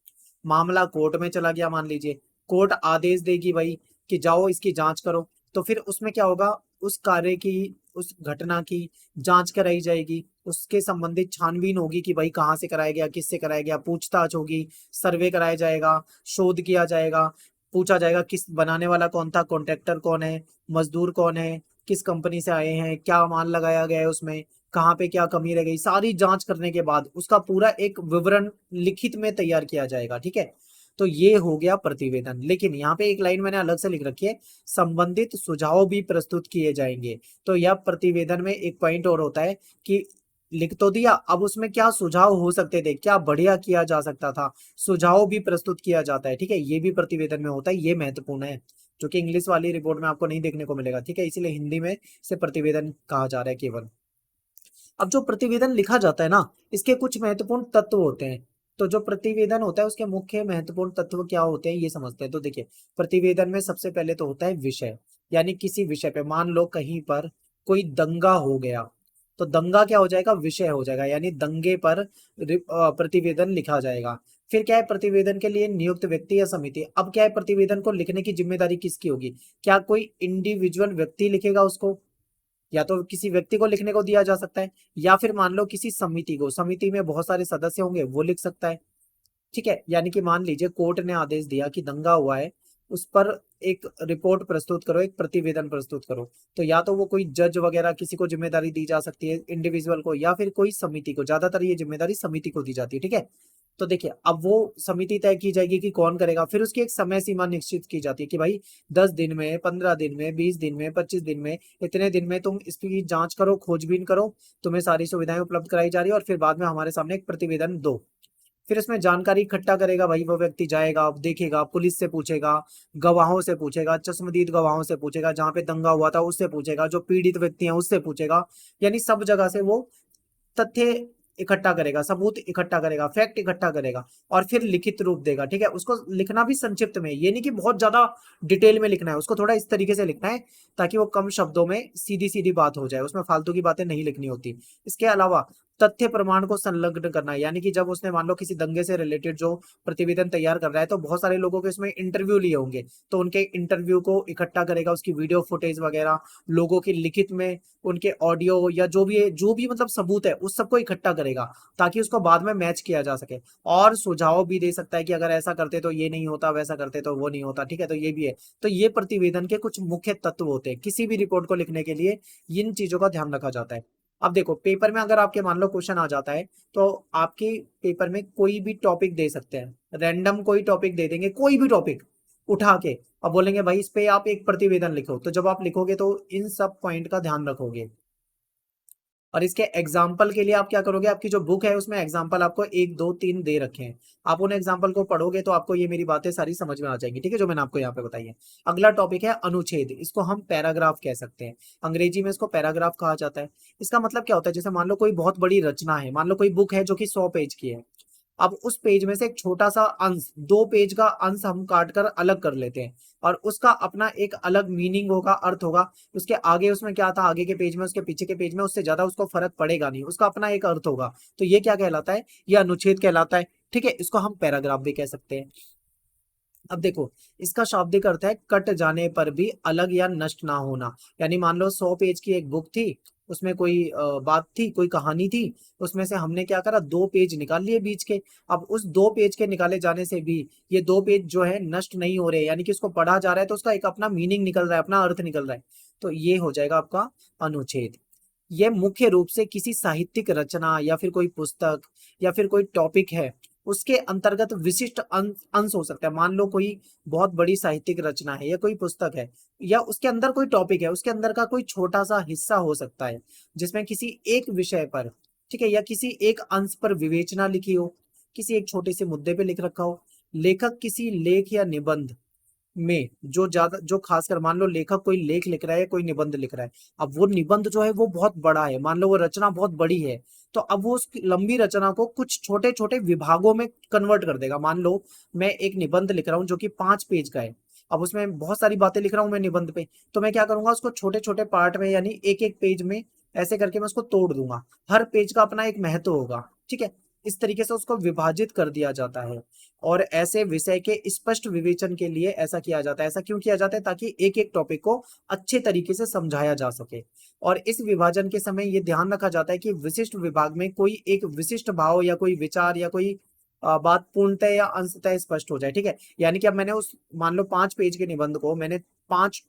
मामला कोर्ट में चला गया, मान लीजिए कोर्ट आदेश देगी भाई कि जाओ इसकी जांच करो, तो फिर उसमें क्या होगा, उस कार्य की, उस घटना की जांच कराई जाएगी, उसके संबंधित छानबीन होगी कि भाई कहाँ से कराया गया, किससे कराया गया, पूछताछ होगी, सर्वे कराया जाएगा, शोध किया जाएगा, पूछा जाएगा किस बनाने वाला कौन था, कॉन्ट्रैक्टर कौन है, मजदूर कौन है, किस कंपनी से आए हैं, क्या माल लगाया गया है उसमें, कहाँ पे क्या कमी रह गई, सारी जांच करने के बाद उसका पूरा एक विवरण लिखित में तैयार किया जाएगा। ठीक है, तो ये हो गया प्रतिवेदन। लेकिन यहाँ पे एक लाइन मैंने अलग से लिख रखी है, संबंधित सुझाव भी प्रस्तुत किए जाएंगे। तो यह प्रतिवेदन में एक पॉइंट और होता है कि लिख तो दिया, अब उसमें क्या सुझाव हो सकते थे, क्या बढ़िया किया जा सकता था, सुझाव भी प्रस्तुत किया जाता है। ठीक है, ये भी प्रतिवेदन में होता है, ये महत्वपूर्ण है, जो कि इंग्लिश वाली रिपोर्ट में आपको नहीं देखने को मिलेगा। ठीक है, इसीलिए हिंदी में से प्रतिवेदन कहा जा रहा है केवल। अब जो प्रतिवेदन लिखा जाता है ना, इसके कुछ महत्वपूर्ण तत्व होते हैं। तो जो प्रतिवेदन होता है उसके मुख्य महत्वपूर्ण तत्व क्या होते हैं, ये समझते हैं। तो देखिए, प्रतिवेदन में सबसे पहले तो होता है विषय, यानी किसी विषय पे, मान लो कहीं पर कोई दंगा हो गया, तो दंगा क्या हो जाएगा, विषय हो जाएगा, यानी दंगे पर प्रतिवेदन लिखा जाएगा। फिर क्या है, प्रतिवेदन के लिए नियुक्त व्यक्ति या समिति। अब क्या है, प्रतिवेदन को लिखने की जिम्मेदारी किसकी होगी, क्या कोई इंडिविजुअल व्यक्ति लिखेगा उसको, या तो किसी व्यक्ति को लिखने को दिया जा सकता है, या फिर मान लो किसी समिति को, समिति में बहुत सारे सदस्य होंगे, वो लिख सकता है। ठीक है, यानी कि मान लीजिए कोर्ट ने आदेश दिया कि दंगा हुआ है, उस पर एक रिपोर्ट प्रस्तुत करो, एक प्रतिवेदन प्रस्तुत करो, तो या तो वो कोई जज वगैरह किसी को जिम्मेदारी दी जा सकती है, इंडिविजुअल को, या फिर कोई समिति को, ज्यादातर ये जिम्मेदारी समिति को दी जाती है। ठीक है, तो देखिए, अब वो समिति तय की जाएगी कि कौन करेगा, फिर उसकी एक समय सीमा निश्चित की जाती है कि भाई 10 दिन में, 15 दिन में, 20 दिन में, 25 दिन में, इतने दिन में तुम इसकी जांच करो, खोजबीन करो, तुम्हें सारी सुविधाएं उपलब्ध कराई जा रही है, और फिर बाद में हमारे सामने एक प्रतिवेदन दो। फिर इसमें जानकारी इकट्ठा करेगा भाई, वो व्यक्ति जाएगा, देखेगा, पुलिस से पूछेगा, गवाहों से पूछेगा, चश्मदीद गवाहों से पूछेगा, जहां पे दंगा हुआ था उससे पूछेगा, जो पीड़ित व्यक्ति हैं उससे पूछेगा, यानी सब जगह से वो तथ्य इकट्ठा करेगा, सबूत इकट्ठा करेगा, फैक्ट इकट्ठा करेगा, और फिर लिखित रूप देगा। ठीक है, उसको लिखना भी संक्षिप्त में, ये नहीं कि बहुत ज्यादा डिटेल में लिखना है, उसको थोड़ा इस तरीके से लिखना है ताकि वो कम शब्दों में सीधी सीधी बात हो जाए, उसमें फालतू की बातें नहीं लिखनी होती। इसके अलावा तथ्य प्रमाण को संलग्न करना है, यानी कि जब उसने मान लो किसी दंगे से रिलेटेड जो प्रतिवेदन तैयार कर रहा है, तो बहुत सारे लोगों के इसमें इंटरव्यू लिए होंगे, तो उनके इंटरव्यू को इकट्ठा करेगा, उसकी वीडियो फुटेज वगैरह, लोगों की लिखित में उनके ऑडियो या जो भी है, जो भी मतलब सबूत है, उस सबको इकट्ठा करेगा ताकि उसको बाद में मैच किया जा सके। और सुझाव भी दे सकता है कि अगर ऐसा करते तो ये नहीं होता, वैसा करते तो वो नहीं होता। ठीक है, तो ये भी है। तो ये प्रतिवेदन के कुछ मुख्य तत्व होते हैं, किसी भी रिपोर्ट को लिखने के लिए इन चीजों का ध्यान रखा जाता है। अब देखो, पेपर में अगर आपके मान लो क्वेश्चन आ जाता है, तो आपके पेपर में कोई भी टॉपिक दे सकते हैं, रैंडम कोई टॉपिक दे देंगे, कोई भी टॉपिक उठा के, और बोलेंगे भाई इस पे आप एक प्रतिवेदन लिखो। तो जब आप लिखोगे तो इन सब पॉइंट का ध्यान रखोगे, और इसके एग्जाम्पल के लिए आप क्या करोगे, आपकी जो बुक है उसमें एग्जाम्पल आपको 1 2 3 दे रखे हैं, आप उन एग्जाम्पल को पढ़ोगे तो आपको ये मेरी बातें सारी समझ में आ जाएंगी। ठीक है, जो मैंने आपको यहाँ पे बताई है। अगला टॉपिक है अनुच्छेद, इसको हम पैराग्राफ कह सकते हैं, अंग्रेजी में इसको पैराग्राफ कहा जाता है। इसका मतलब क्या होता है, जैसे मान लो कोई बहुत बड़ी रचना है, मान लो कोई बुक है जो कि 100 पेज की है, अब उस पेज में से एक छोटा सा अंश, 2 पेज का अंश हम काट कर अलग कर लेते हैं, और उसका अपना एक अलग मीनिंग होगा, अर्थ होगा। उसके आगे उसमें क्या था, आगे के पेज में, उसके पीछे के पेज में, उससे ज्यादा उसको फर्क पड़ेगा नहीं, उसका अपना एक अर्थ होगा। तो ये क्या कहलाता है, ये अनुच्छेद कहलाता है। ठीक है, इसको हम पैराग्राफ भी कह सकते हैं। अब देखो, इसका शाब्दिक अर्थ है कट जाने पर भी अलग या नष्ट ना होना। यानी मान लो 100 पेज की एक बुक थी, उसमें कोई बात थी, कोई कहानी थी, उसमें से हमने क्या करा, 2 पेज निकाल लिए बीच के। अब उस 2 पेज के निकाले जाने से भी ये 2 पेज जो है नष्ट नहीं हो रहे, यानी कि उसको पढ़ा जा रहा है तो उसका एक अपना मीनिंग निकल रहा है, अपना अर्थ निकल रहा है। तो ये हो जाएगा आपका अनुच्छेद। ये मुख्य रूप से किसी साहित्यिक रचना या फिर कोई पुस्तक या फिर कोई टॉपिक है, उसके अंतर्गत विशिष्ट अंश हो सकता है। मान लो कोई बहुत बड़ी साहित्यिक रचना है या कोई पुस्तक है या उसके अंदर कोई टॉपिक है, उसके अंदर का कोई छोटा सा हिस्सा हो सकता है जिसमें किसी एक विषय पर, ठीक है, या किसी एक अंश पर विवेचना लिखी हो, किसी एक छोटे से मुद्दे पे लिख रखा हो। लेखक किसी लेख या निबंध में जो ज्यादा, जो खासकर मान लो लेखक कोई लेख लिख रहा है, कोई निबंध लिख रहा है, अब वो निबंध जो है वो बहुत बड़ा है, मान लो वो रचना बहुत बड़ी है, तो अब वो उस लंबी रचना को कुछ छोटे छोटे विभागों में कन्वर्ट कर देगा। मान लो मैं एक निबंध लिख रहा हूँ जो कि 5 पेज का है, अब उसमें बहुत सारी बातें लिख रहा हूँ मैं निबंध पे, तो मैं क्या करूंगा, उसको छोटे छोटे पार्ट में, यानी एक एक पेज में ऐसे करके मैं उसको तोड़ दूंगा। हर पेज का अपना एक महत्व होगा, ठीक है। इस तरीके से उसको विभाजित कर दिया जाता है। और ऐसे विषय के स्पष्ट विवेचन के लिए ऐसा किया जाता है। ऐसा क्यों किया जाता है? ताकि एक एक टॉपिक को अच्छे तरीके से समझाया जा सके। और इस विभाजन के समय ये ध्यान रखा जाता है कि विशिष्ट विभाग में कोई एक विशिष्ट भाव या कोई विचार या कोई बात पूर्णतः या अंशतः स्पष्ट हो जाए, ठीक है। यानी कि अब मैंने उस मान लो 5 पेज के निबंध को मैंने पांच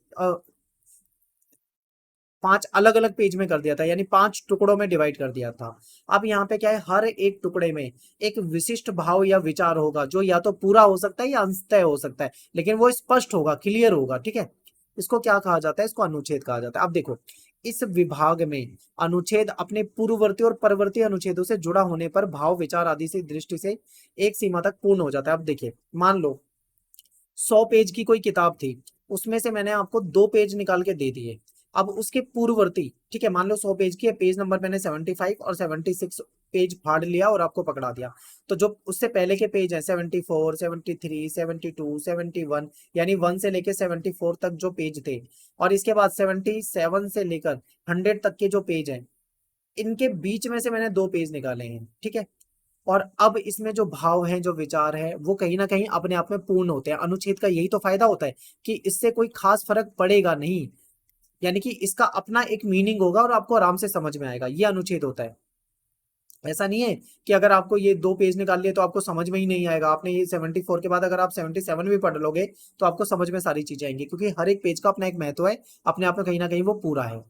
5 अलग अलग पेज में कर दिया था, यानी 5 टुकड़ों में डिवाइड कर दिया था। अब यहाँ पे क्या है, हर एक टुकड़े में एक विशिष्ट भाव या विचार होगा जो या तो पूरा हो सकता है या अंशतः हो सकता है, लेकिन वो स्पष्ट होगा, क्लियर होगा, ठीक है। इसको क्या कहा जाता है? इसको अनुच्छेद कहा जाता है। अब देखो, इस विभाग में अनुच्छेद अपने पूर्ववर्ती और परवर्ती अनुच्छेदों से जुड़ा होने पर भाव विचार आदि से दृष्टि से एक सीमा तक पूर्ण हो जाता है। अब देखिए, मान लो 100 पेज की कोई किताब थी, उसमें से मैंने आपको 2 पेज निकाल के दे दिए। अब उसके पूर्ववर्ती, ठीक है, मान लो 100 पेज की है, पेज नंबर मैंने 75 और 76 पेज फाड़ लिया और आपको पकड़ा दिया। तो जो उससे पहले के पेज है 74, 73, 72, 71, यानी 1 से लेकर 74 तक जो पेज थे, और इसके बाद 77 से लेकर 100 तक के जो पेज हैं, इनके बीच में से मैंने 2 पेज निकाले हैं, ठीक है। और अब इसमें जो भाव हैं, जो विचार है, वो कहीं ना कहीं अपने आप में पूर्ण होते हैं। अनुच्छेद का यही तो फायदा होता है कि इससे कोई खास फर्क पड़ेगा नहीं, यानी कि इसका अपना एक मीनिंग होगा और आपको आराम से समझ में आएगा। ये अनुच्छेद होता है। ऐसा नहीं है कि अगर आपको ये 2 पेज निकाल लिए तो आपको समझ में ही नहीं आएगा। आपने ये 74 के बाद अगर आप 77 भी पढ़ लोगे तो आपको समझ में सारी चीजें आएंगी, क्योंकि हर एक पेज का अपना एक महत्व है, अपने आप में कहीं ना कहीं वो पूरा है।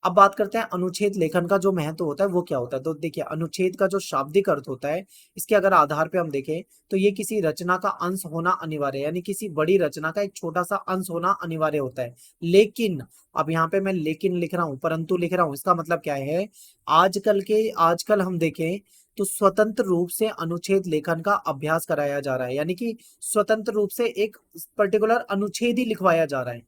अब बात करते हैं अनुच्छेद लेखन का जो महत्व होता है वो क्या होता है। तो देखिए, अनुच्छेद का जो शाब्दिक अर्थ होता है, इसके अगर आधार पे हम देखें तो ये किसी रचना का अंश होना अनिवार्य है, यानी किसी बड़ी रचना का एक छोटा सा अंश होना अनिवार्य होता है। लेकिन, अब यहाँ पे मैं लेकिन लिख रहा हूं, परंतु लिख रहा हूं, इसका मतलब क्या है, आजकल हम देखें तो स्वतंत्र रूप से अनुच्छेद लेखन का अभ्यास कराया जा रहा है, यानी कि स्वतंत्र रूप से एक पर्टिकुलर अनुच्छेद ही लिखवाया जा रहा है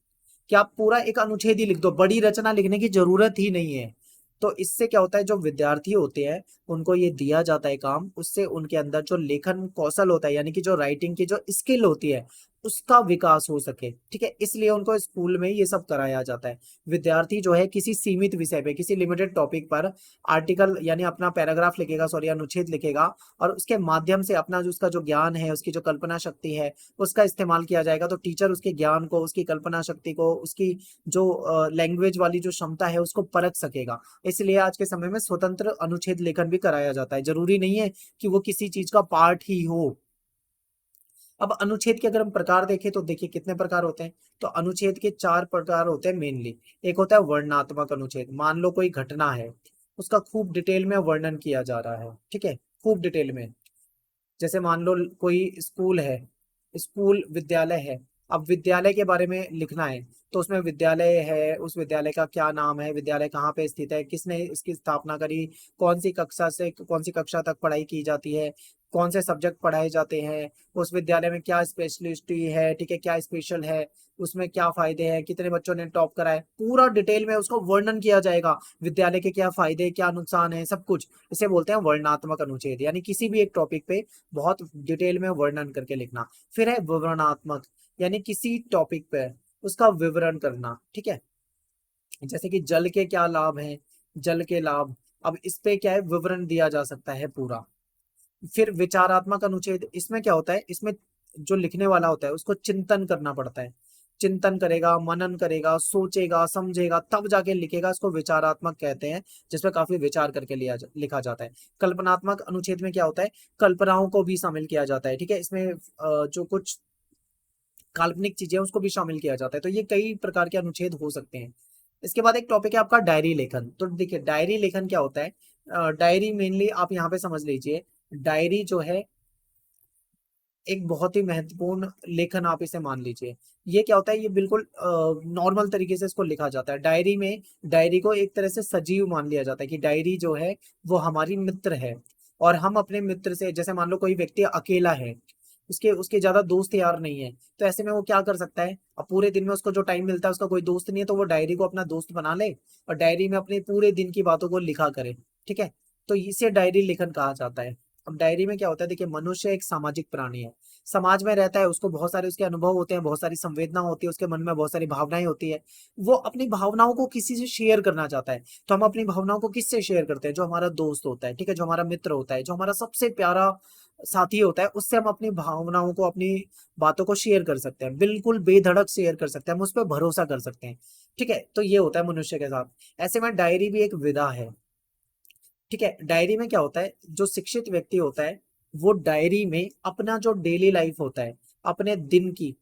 कि आप पूरा एक अनुच्छेद ही लिख दो, बड़ी रचना लिखने की जरूरत ही नहीं है। तो इससे क्या होता है, जो विद्यार्थी होते हैं उनको ये दिया जाता है काम, उससे उनके अंदर जो लेखन कौशल होता है, यानी कि जो राइटिंग की जो स्किल होती है, उसका विकास हो सके, ठीक है। इसलिए उनको स्कूल में ये सब कराया जाता है। विद्यार्थी जो है किसी सीमित विषय पे, किसी लिमिटेड टॉपिक पर आर्टिकल यानी अपना पैराग्राफ लिखेगा, सॉरी अनुच्छेद लिखेगा, और उसके माध्यम से अपना जो उसका जो ज्ञान है, उसकी जो कल्पना शक्ति है, उसका इस्तेमाल किया जाएगा। तो टीचर उसके ज्ञान को, उसकी कल्पना शक्ति को, उसकी जो लैंग्वेज वाली जो क्षमता है उसको परख सकेगा। इसलिए आज के समय में स्वतंत्र अनुच्छेद लेखन भी कराया जाता है। जरूरी नहीं है कि वो किसी चीज का पार्ट ही हो। अब अनुच्छेद के अगर हम प्रकार देखें तो देखिए कितने प्रकार होते हैं। तो अनुच्छेद के 4 प्रकार होते हैं मेनली। एक होता है वर्णनात्मक अनुच्छेद। मान लो कोई घटना है, उसका खूब डिटेल में वर्णन किया जा रहा है, ठीक है, खूब डिटेल में। जैसे मान लो कोई स्कूल है, स्कूल विद्यालय है, अब विद्यालय के बारे में लिखना है, तो उसमें विद्यालय है, उस विद्यालय का क्या नाम है, विद्यालय कहाँ पे स्थित है, किसने इसकी स्थापना करी, कौन सी कक्षा से कौन सी कक्षा तक पढ़ाई की जाती है, कौन से सब्जेक्ट पढ़ाए जाते हैं, उस विद्यालय में क्या स्पेशलिस्टी है, ठीक है, क्या स्पेशल है, उसमें क्या फायदे हैं, कितने बच्चों ने टॉप करा है, पूरा डिटेल में उसको वर्णन किया जाएगा। विद्यालय के क्या फायदे, क्या नुकसान है, सब कुछ। इसे बोलते हैं वर्णनात्मक अनुच्छेद, यानी किसी भी एक टॉपिक पे बहुत डिटेल में वर्णन करके लिखना। फिर है विवरणात्मक, यानी किसी टॉपिक पे उसका विवरण करना, ठीक है। जैसे कि जल के क्या लाभ हैं, जल के लाभ, अब इस पे क्या है, विवरण दिया जा सकता है पूरा। फिर विचारात्मक अनुच्छेद, इसमें क्या होता है, इसमें जो लिखने वाला होता है उसको चिंतन करना पड़ता है। चिंतन करेगा, मनन करेगा, सोचेगा, समझेगा, तब जाके लिखेगा। इसको विचारात्मक कहते हैं, जिसमें काफी विचार करके लिखा जाता है। कल्पनात्मक अनुच्छेद में क्या होता है, कल्पनाओं को भी शामिल किया जाता है, ठीक है। इसमें जो कुछ काल्पनिक चीजें हैं, उसको भी शामिल किया जाता है। तो ये कई प्रकार के अनुच्छेद हो सकते हैं। इसके बाद एक टॉपिक है आपका डायरी लेखन। तो देखिए, डायरी लेखन क्या होता है। डायरी मेनली आप यहाँ पे समझ लीजिए, डायरी जो है एक बहुत ही महत्वपूर्ण लेखन आप इसे मान लीजिए। ये क्या होता है, ये बिल्कुल नॉर्मल तरीके से इसको लिखा जाता है डायरी में। डायरी को एक तरह से सजीव मान लिया जाता है कि डायरी जो है वो हमारी मित्र है। और हम अपने मित्र से, जैसे मान लो कोई व्यक्ति अकेला है, उसके उसके ज्यादा दोस्त यार नहीं है, तो ऐसे में वो क्या कर सकता है, अब पूरे दिन में उसको जो टाइम मिलता है उसका कोई दोस्त नहीं है, तो वो डायरी को अपना दोस्त बना ले और डायरी में अपने पूरे दिन की बातों को लिखा करे। ठीक है, तो इसे डायरी लेखन कहा जाता है। अब डायरी में क्या होता है, देखिए मनुष्य एक सामाजिक प्राणी है, समाज में रहता है, उसको बहुत सारे उसके अनुभव होते हैं, बहुत सारी संवेदना होती है, उसके मन में बहुत सारी भावनाएं होती है। वो अपनी भावनाओं को किसी से शेयर करना चाहता है। तो हम अपनी भावनाओं को किससे शेयर करते हैं, जो हमारा दोस्त होता है, ठीक है, जो हमारा मित्र होता है, जो हमारा सबसे प्यारा साथी होता है, उससे हम अपनी भावनाओं को, अपनी बातों को शेयर कर सकते हैं, बिल्कुल बेधड़क शेयर कर सकते हैं, हम उस पर भरोसा कर सकते हैं। ठीक है, तो ये होता है मनुष्य के साथ। ऐसे में डायरी भी एक विधा है। ठीक है, डायरी में क्या होता है, जो शिक्षित व्यक्ति होता है वो डायरी में अपना जो डेली लाइफ होता है, अपने दिन की,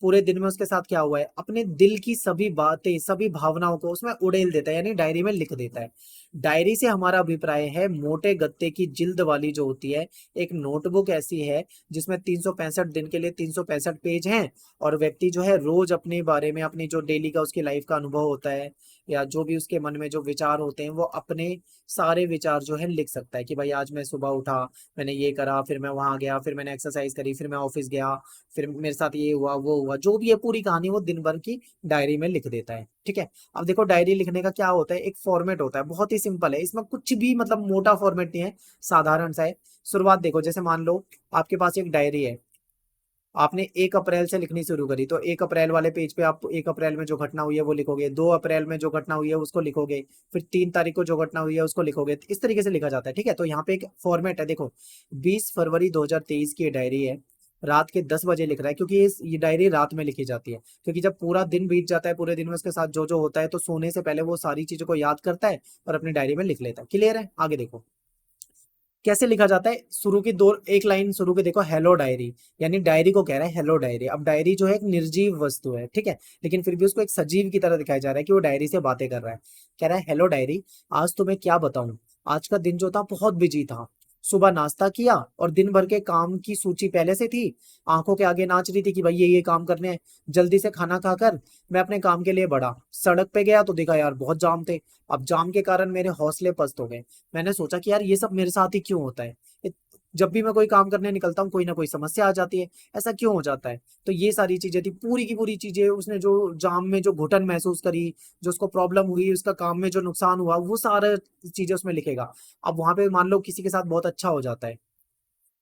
पूरे दिन में उसके साथ क्या हुआ है, अपने दिल की सभी बातें, सभी भावनाओं को उसमें उड़ेल देता है, यानी डायरी में लिख देता है। डायरी से हमारा अभिप्राय है मोटे गत्ते की जिल्द वाली जो होती है, एक नोटबुक ऐसी है जिसमें 365 दिन के लिए 365 पेज हैं। और व्यक्ति जो है रोज अपने बारे में, अपनी जो डेली का उसकी लाइफ का अनुभव होता है, या जो भी उसके मन में जो विचार होते हैं, वो अपने सारे विचार जो है लिख सकता है कि भाई आज मैं सुबह उठा, मैंने ये करा, फिर मैं वहां गया, फिर मैंने एक्सरसाइज करी, फिर मैं ऑफिस गया, फिर मेरे साथ ये हुआ वो हुआ, जो भी है पूरी कहानी वो दिन भर की डायरी में लिख देता है। ठीक है, अब देखो डायरी लिखने का क्या होता है, एक फॉर्मेट होता है, बहुत ही सिंपल है, इसमें कुछ भी मतलब मोटा फॉर्मेट नहीं है, साधारण सा है। शुरुआत देखो, जैसे मान लो आपके पास एक डायरी है, आपने 1 अप्रैल से लिखनी शुरू करी, तो 1 अप्रैल वाले पेज पे आप 1 अप्रैल में जो घटना हुई है वो लिखोगे, 2 अप्रैल में जो घटना हुई है उसको लिखोगे, फिर 3 तारीख को जो घटना हुई है उसको लिखोगे, इस तरीके से लिखा जाता है। ठीक है, तो यहाँ पे एक फॉर्मेट है, देखो 20 फरवरी 2023 की डायरी है, रात के 10 बजे लिख रहा है, क्योंकि ये डायरी रात में लिखी जाती है, क्योंकि जब पूरा दिन बीत जाता है, पूरे दिन में उसके साथ जो जो होता है, तो सोने से पहले वो सारी चीजों को याद करता है और अपनी डायरी में लिख लेता है। क्लियर है, आगे देखो कैसे लिखा जाता है। शुरू की दो एक लाइन शुरू के देखो, हेलो डायरी, यानी डायरी को कह रहा है हेलो डायरी। अब डायरी जो है एक निर्जीव वस्तु है, ठीक है, लेकिन फिर भी उसको एक सजीव की तरह दिखाया जा रहा है कि वो डायरी से बातें कर रहा है। कह रहा है हेलो डायरी, आज तुम्हें क्या बताऊं, आज का दिन जो था बहुत बिजी था। सुबह नाश्ता किया और दिन भर के काम की सूची पहले से थी, आंखों के आगे नाच रही थी कि भाई ये काम करने हैं। जल्दी से खाना खाकर मैं अपने काम के लिए बढ़ा, सड़क पे गया तो देखा यार बहुत जाम थे। अब जाम के कारण मेरे हौसले पस्त हो गए। मैंने सोचा कि यार ये सब मेरे साथ ही क्यों होता है, जब भी मैं कोई काम करने निकलता हूँ कोई ना कोई समस्या आ जाती है, ऐसा क्यों हो जाता है। तो ये सारी चीजें थी, पूरी की पूरी चीजें उसने, जो जाम में जो घुटन महसूस करी, जो उसको प्रॉब्लम हुई, उसका काम में जो नुकसान हुआ, वो सारा चीजें उसमें लिखेगा। अब वहां पे मान लो किसी के साथ बहुत अच्छा हो जाता है,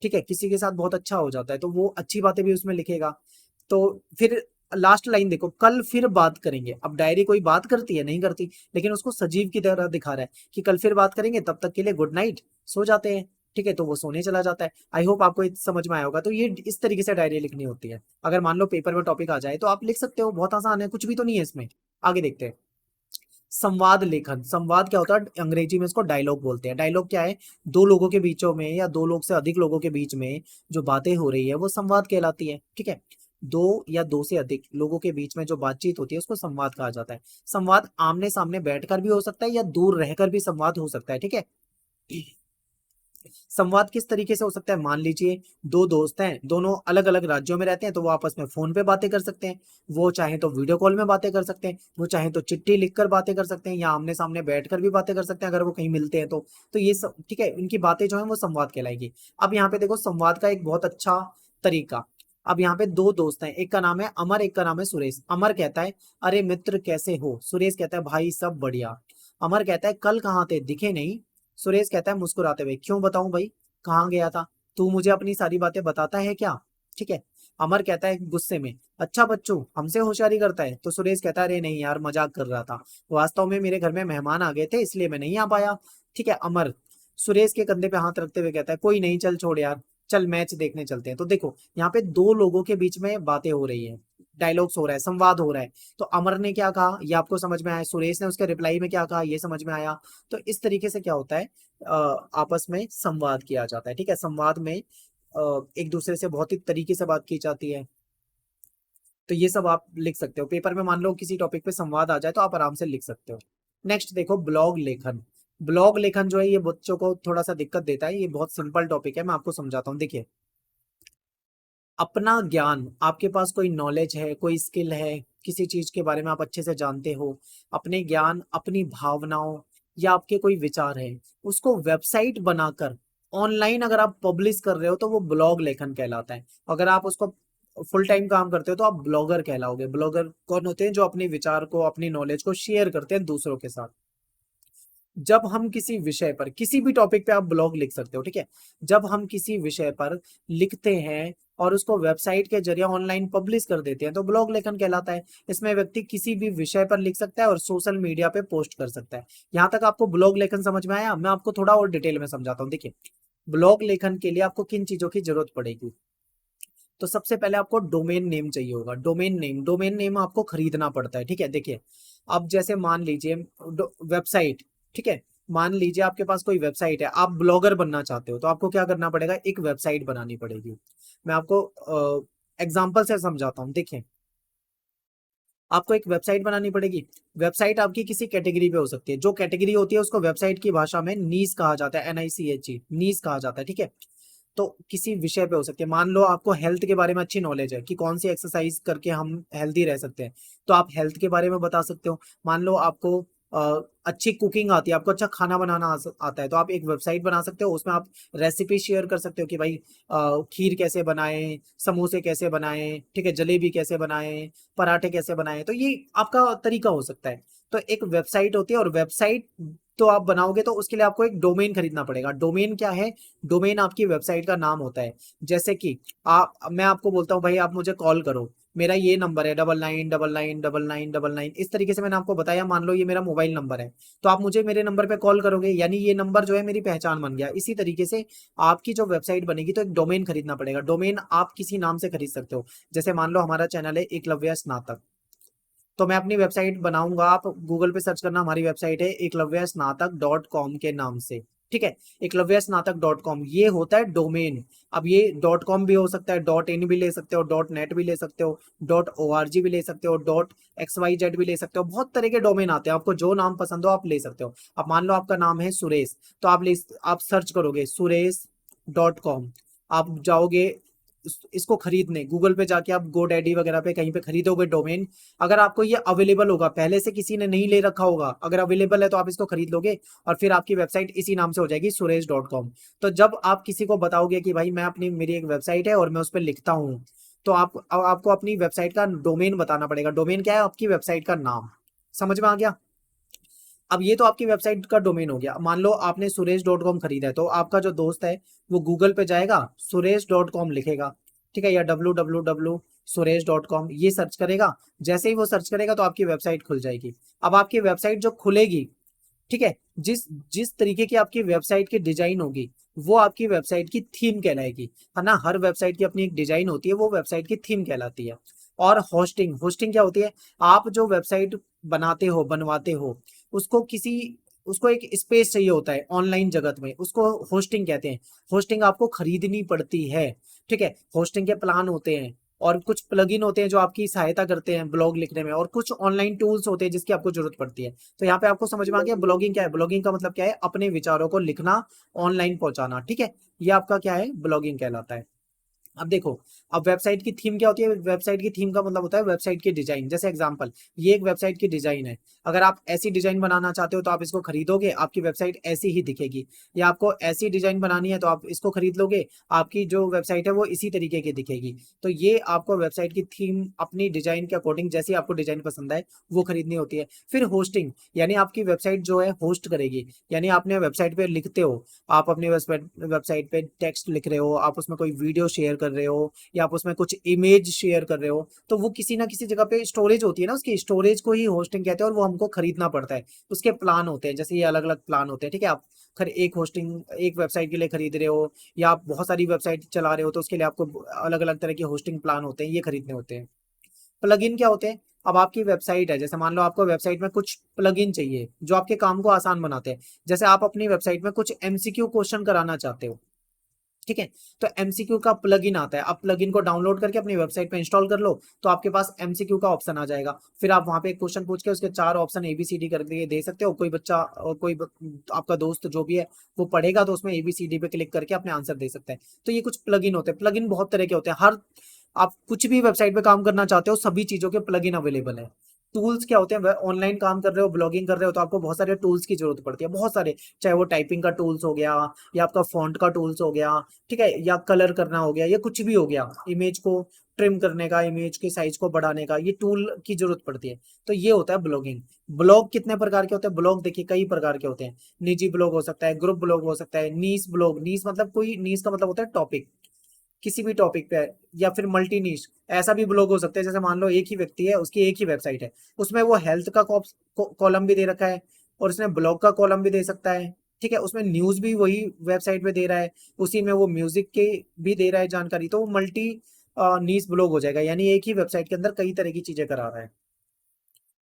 ठीक है, किसी के साथ बहुत अच्छा हो जाता है, तो वो अच्छी बातें भी उसमें लिखेगा। तो फिर लास्ट लाइन देखो, कल फिर बात करेंगे। अब डायरी कोई बात करती है, नहीं करती, लेकिन उसको सजीव की तरह दिखा रहा है कि कल फिर बात करेंगे, तब तक के लिए गुड नाइट, सो जाते हैं। ठीक है, तो वो सोने चला जाता है। आई होप आपको ये समझ में आया होगा। तो ये इस तरीके से डायरी लिखनी होती है। अगर मान लो पेपर में टॉपिक आ जाए तो आप लिख सकते हो, बहुत आसान है, कुछ भी तो नहीं है इसमें। आगे देखते हैं, संवाद लेखन। संवाद क्या होता है, अंग्रेजी में इसको डायलॉग बोलते हैं। डायलॉग क्या है, दो लोगों के बीचों में या दो लोग से अधिक लोगों के बीच में जो बातें हो रही है वो संवाद कहलाती है। ठीक है, दो या दो से अधिक लोगों के बीच में जो बातचीत होती है उसको संवाद कहा जाता है। संवाद आमने सामने बैठकर भी हो सकता है या दूर रहकर भी संवाद हो सकता है। ठीक है, संवाद किस तरीके से हो सकता है, मान लीजिए दो दोस्त हैं, दोनों अलग अलग राज्यों में रहते हैं, तो वो आपस में फोन पे बातें कर सकते हैं, वो चाहे तो वीडियो कॉल में बातें कर सकते हैं, वो चाहे तो चिट्ठी लिखकर बातें कर सकते हैं, या आमने सामने बैठकर भी बातें कर सकते हैं अगर वो कहीं मिलते हैं तो ये सब ठीक है, इनकी बातें जो है वो संवाद कहलाएगी। अब यहाँ पे देखो संवाद का एक बहुत अच्छा तरीका। अब यहाँ पे दो दोस्त हैं, एक का नाम है अमर, एक का नाम है सुरेश। अमर कहता है अरे मित्र कैसे हो, सुरेश कहता है भाई सब बढ़िया। अमर कहता है कल कहाँ थे, दिखे नहीं। सुरेश कहता है मुस्कुराते हुए क्यों बताऊं भाई, कहाँ गया था, तू मुझे अपनी सारी बातें बताता है क्या। ठीक है, अमर कहता है गुस्से में अच्छा बच्चू हमसे होशियारी करता है। तो सुरेश कहता है अरे नहीं यार मजाक कर रहा था, वास्तव में मेरे घर में मेहमान आ गए थे इसलिए मैं नहीं आ पाया। ठीक है, अमर सुरेश के कंधे पे हाथ रखते हुए कहता है कोई नहीं चल छोड़ यार, चल मैच देखने चलते हैं। तो देखो यहाँ पे दो लोगों के बीच में बातें हो रही है, डायलॉग्स हो रहा है, संवाद हो रहा है। तो अमर ने क्या कहा ये आपको समझ में आया, सुरेश ने उसके रिप्लाई में क्या कहा ये समझ में आया। तो इस तरीके से क्या होता है, आपस में संवाद किया जाता है। ठीक है, संवाद में एक दूसरे से बहुत ही तरीके से बात की जाती है। तो ये सब आप लिख सकते हो पेपर में, मान लो किसी टॉपिक पे संवाद आ जाए तो आप आराम से लिख सकते हो। नेक्स्ट देखो ब्लॉग लेखन। ब्लॉग लेखन जो है ये बच्चों को थोड़ा सा दिक्कत देता है, ये बहुत सिंपल टॉपिक है, मैं आपको समझाता हूँ। देखिए अपना ज्ञान, आपके पास कोई नॉलेज है, कोई स्किल है, किसी चीज के बारे में आप अच्छे से जानते हो, अपने ज्ञान, अपनी भावनाओं या आपके कोई विचार है, उसको वेबसाइट बनाकर ऑनलाइन अगर आप पब्लिश कर रहे हो तो वो ब्लॉग लेखन कहलाता है। अगर आप उसको फुल टाइम काम करते हो तो आप ब्लॉगर कहलाओगे। ब्लॉगर कौन होते हैं? जो अपने विचार को, अपनी नॉलेज को शेयर करते हैं दूसरों के साथ। जब हम किसी विषय पर, किसी भी टॉपिक पे आप ब्लॉग लिख सकते हो, ठीक है। जब हम किसी विषय पर लिखते हैं और उसको वेबसाइट के जरिए ऑनलाइन पब्लिश कर देते हैं तो ब्लॉग लेखन कहलाता है। इसमें व्यक्ति किसी भी विषय पर लिख सकता है और सोशल मीडिया पे पोस्ट कर सकता है। यहाँ तक आपको ब्लॉग लेखन समझ में आया? मैं आपको थोड़ा और डिटेल में समझाता हूँ। देखिए, ब्लॉग लेखन के लिए आपको किन चीजों की जरूरत पड़ेगी। तो सबसे पहले आपको डोमेन नेम चाहिए होगा। डोमेन नेम आपको खरीदना पड़ता है, ठीक है। देखिए, अब जैसे मान लीजिए वेबसाइट, ठीक है। मान लीजिए आपके पास कोई वेबसाइट है, आप ब्लॉगर बनना चाहते हो तो आपको क्या करना पड़ेगा? एक वेबसाइट बनानी पड़ेगी। मैं आपको एग्जाम्पल से समझाता हूँ। देखिए, आपको एक वेबसाइट बनानी पड़ेगी। वेबसाइट आपकी किसी कैटेगरी पे हो सकती है। जो कैटेगरी होती है उसको वेबसाइट की भाषा में नीश कहा जाता है, NICHE, नीश कहा जाता है, ठीक है। तो किसी विषय पे हो सकती है। मान लो आपको हेल्थ के बारे में अच्छी नॉलेज है कि कौन सी एक्सरसाइज करके हम हेल्दी रह सकते हैं, तो आप हेल्थ के बारे में बता सकते हो। मान लो आपको अच्छी कुकिंग आती है, आपको अच्छा खाना बनाना आता है, तो आप एक वेबसाइट बना सकते हो। उसमें आप रेसिपी शेयर कर सकते हो कि भाई खीर कैसे बनाएं, समोसे कैसे बनाएं, ठीक है, जलेबी कैसे बनाएं, पराठे कैसे बनाएं। तो ये आपका तरीका हो सकता है। तो एक वेबसाइट होती है, और वेबसाइट तो आप बनाओगे तो उसके लिए आपको एक डोमेन खरीदना पड़ेगा। डोमेन क्या है? डोमेन आपकी वेबसाइट का नाम होता है। जैसे कि मैं आपको बोलता हूँ भाई आप मुझे कॉल करो, मेरा ये नंबर है 99999999, इस तरीके से मैंने आपको बताया। मान लो ये मेरा मोबाइल नंबर है, तो आप मुझे मेरे नंबर पे कॉल करोगे, यानी ये नंबर जो है मेरी पहचान बन गया। इसी तरीके से आपकी जो वेबसाइट बनेगी तो एक डोमेन खरीदना पड़ेगा। डोमेन आप किसी नाम से खरीद सकते हो। जैसे मान लो हमारा चैनल है एकलव्य स्नातक, तो मैं अपनी वेबसाइट बनाऊंगा। आप गूगल पे सर्च करना, हमारी वेबसाइट है eklavyaSnatak.com के नाम से, ठीक है। eklavyaSnatak.com ये होता है डोमेन। अब ये .com भी हो सकता है, .in भी ले सकते हो, .net भी ले सकते हो, .org भी ले सकते हो, .xyz भी ले सकते हो। बहुत तरह के डोमेन आते हैं, आपको जो नाम पसंद हो आप ले सकते हो। अब मान लो आपका नाम है सुरेश, तो आप सर्च करोगे suresh.com, आप जाओगे इसको खरीदने, गूगल पे जाके आप GoDaddy वगैरह पे कहीं पे खरीदोगे डोमेन। अगर आपको ये अवेलेबल होगा, पहले से किसी ने नहीं ले रखा होगा, अगर अवेलेबल है तो आप इसको खरीद लोगे और फिर आपकी वेबसाइट इसी नाम से हो जाएगी, suresh.com। तो जब आप किसी को बताओगे कि भाई मैं अपनी, मेरी एक वेबसाइट है और मैं उस पर लिखता हूँ, तो आपको अपनी वेबसाइट का डोमेन बताना पड़ेगा। डोमेन क्या है? आपकी वेबसाइट का नाम। समझ में आ गया? अब ये तो आपकी वेबसाइट का डोमेन हो गया। मान लो आपने suresh.com खरीदा है, तो आपका जो दोस्त है वो गूगल पे जाएगा, suresh.com लिखेगा, ठीक है, या www.suresh.com ये सर्च करेगा। जैसे ही वो सर्च करेगा तो आपकी वेबसाइट खुल जाएगी। अब आपकी वेबसाइट जो खुलेगी, ठीक है, जिस जिस तरीके की आपकी वेबसाइट की डिजाइन होगी वो आपकी वेबसाइट की थीम कहलाएगी, है ना। हर वेबसाइट की अपनी एक डिजाइन होती है, वो वेबसाइट की थीम कहलाती है। और होस्टिंग, होस्टिंग क्या होती है? आप जो वेबसाइट बनाते हो, बनवाते हो, उसको किसी उसको एक स्पेस चाहिए होता है ऑनलाइन जगत में, उसको होस्टिंग कहते हैं। होस्टिंग आपको खरीदनी पड़ती है, ठीक है। होस्टिंग के प्लान होते हैं, और कुछ प्लगइन होते हैं जो आपकी सहायता करते हैं ब्लॉग लिखने में, और कुछ ऑनलाइन टूल्स होते हैं जिसकी आपको जरूरत पड़ती है। तो यहाँ पे आपको समझ में आ गया ब्लॉगिंग क्या है। ब्लॉगिंग का मतलब क्या है? अपने विचारों को लिखना, ऑनलाइन पहुंचाना, ठीक है। ये आपका क्या है? ब्लॉगिंग कहलाता है। अब देखो, अब वेबसाइट की थीम क्या होती है? वेबसाइट की थीम का मतलब होता है वेबसाइट की डिजाइन। जैसे एग्जांपल, ये एक वेबसाइट की डिजाइन है। अगर आप ऐसी डिजाइन बनाना चाहते हो तो आप इसको खरीदोगे, आपकी वेबसाइट ऐसी ही दिखेगी। या आपको ऐसी डिजाइन बनानी है तो आप इसको खरीद लोगे, आपकी जो वेबसाइट है वो इसी तरीके की दिखेगी। तो ये आपको वेबसाइट की थीम अपनी डिजाइन के अकॉर्डिंग, जैसी आपको डिजाइन पसंद है वो खरीदनी होती है। फिर होस्टिंग, यानी आपकी वेबसाइट जो है होस्ट करेगी, यानी आपने वेबसाइट पे लिखते हो, आप अपनी वेबसाइट पे टेक्स्ट लिख रहे हो, आप उसमें कोई वीडियो शेयर कर रहे हो, या आप उसमें कुछ इमेज शेयर कर रहे हो, तो वो किसी ना किसी जगह पे स्टोरेज होती है ना, उसकी स्टोरेज को ही होस्टिंग कहते हैं, और वो हमको खरीदना पड़ता है। उसके प्लान होते हैं, जैसे ये अलग अलग प्लान होते हैं, ठीक है। आप एक होस्टिंग, एक वेबसाइट के लिए खरीद रहे हो, या आप बहुत सारी वेबसाइट चला रहे हो तो उसके लिए आपको अलग अलग तरह के होस्टिंग प्लान होते हैं, ये खरीदने होते हैं। प्लगइन क्या होते हैं? अब आपकी वेबसाइट है, जैसे मान लो आपको वेबसाइट में कुछ प्लगइन चाहिए जो आपके काम को आसान बनाते हैं। जैसे आप अपनी वेबसाइट में कुछ MCQ क्वेश्चन कराना चाहते हो, ठीक है। तो एमसीक्यू का प्लगइन आता है, आप प्लगइन को डाउनलोड करके अपनी वेबसाइट पे इंस्टॉल कर लो, तो आपके पास एमसीक्यू का ऑप्शन आ जाएगा। फिर आप वहां पे एक क्वेश्चन पूछ के उसके 4 ऑप्शन एबीसीडी कर दिए दे सकते हो। कोई बच्चा और आपका दोस्त जो भी है वो पढ़ेगा तो उसमें एबीसीडी पे क्लिक करके अपने आंसर दे सकता है। तो ये कुछ प्लगइन होते हैं। प्लगइन बहुत तरह के होते हैं। हर आप कुछ भी वेबसाइट पे काम करना चाहते हो सभी चीजों के प्लगइन अवेलेबल है। टूल्स क्या होते हैं, ऑनलाइन काम कर रहे हो, ब्लॉगिंग कर रहे हो, तो आपको बहुत सारे टूल्स की जरूरत पड़ती है, बहुत सारे, चाहे वो टाइपिंग का टूल्स हो गया या आपका फॉन्ट का टूल्स हो गया, ठीक है, या कलर करना हो गया, या कुछ भी हो गया, इमेज को ट्रिम करने का, इमेज के साइज को बढ़ाने का, ये टूल की जरूरत पड़ती है। तो ये होता है ब्लॉगिंग। ब्लॉग कितने प्रकार के होते हैं? ब्लॉग देखिए कई प्रकार के होते हैं। निजी ब्लॉग हो सकता है, ग्रुप ब्लॉग हो सकता है, नीश ब्लॉग, नीश मतलब कोई, नीश का मतलब होता है टॉपिक, किसी भी टॉपिक पे, या फिर मल्टी नीश, ऐसा भी ब्लॉग हो सकता है। जैसे मान लो एक ही व्यक्ति है, उसकी एक ही वेबसाइट है, उसमें वो हेल्थ का कॉलम भी दे रखा है और उसने ब्लॉग का कॉलम भी दे सकता है, ठीक है, उसमें न्यूज भी वही वेबसाइट पे दे रहा है, उसी में वो म्यूजिक के भी दे रहा है जानकारी, तो वो मल्टी नीश ब्लॉग हो जाएगा, यानी एक ही वेबसाइट के अंदर कई तरह की चीजें करा रहा है।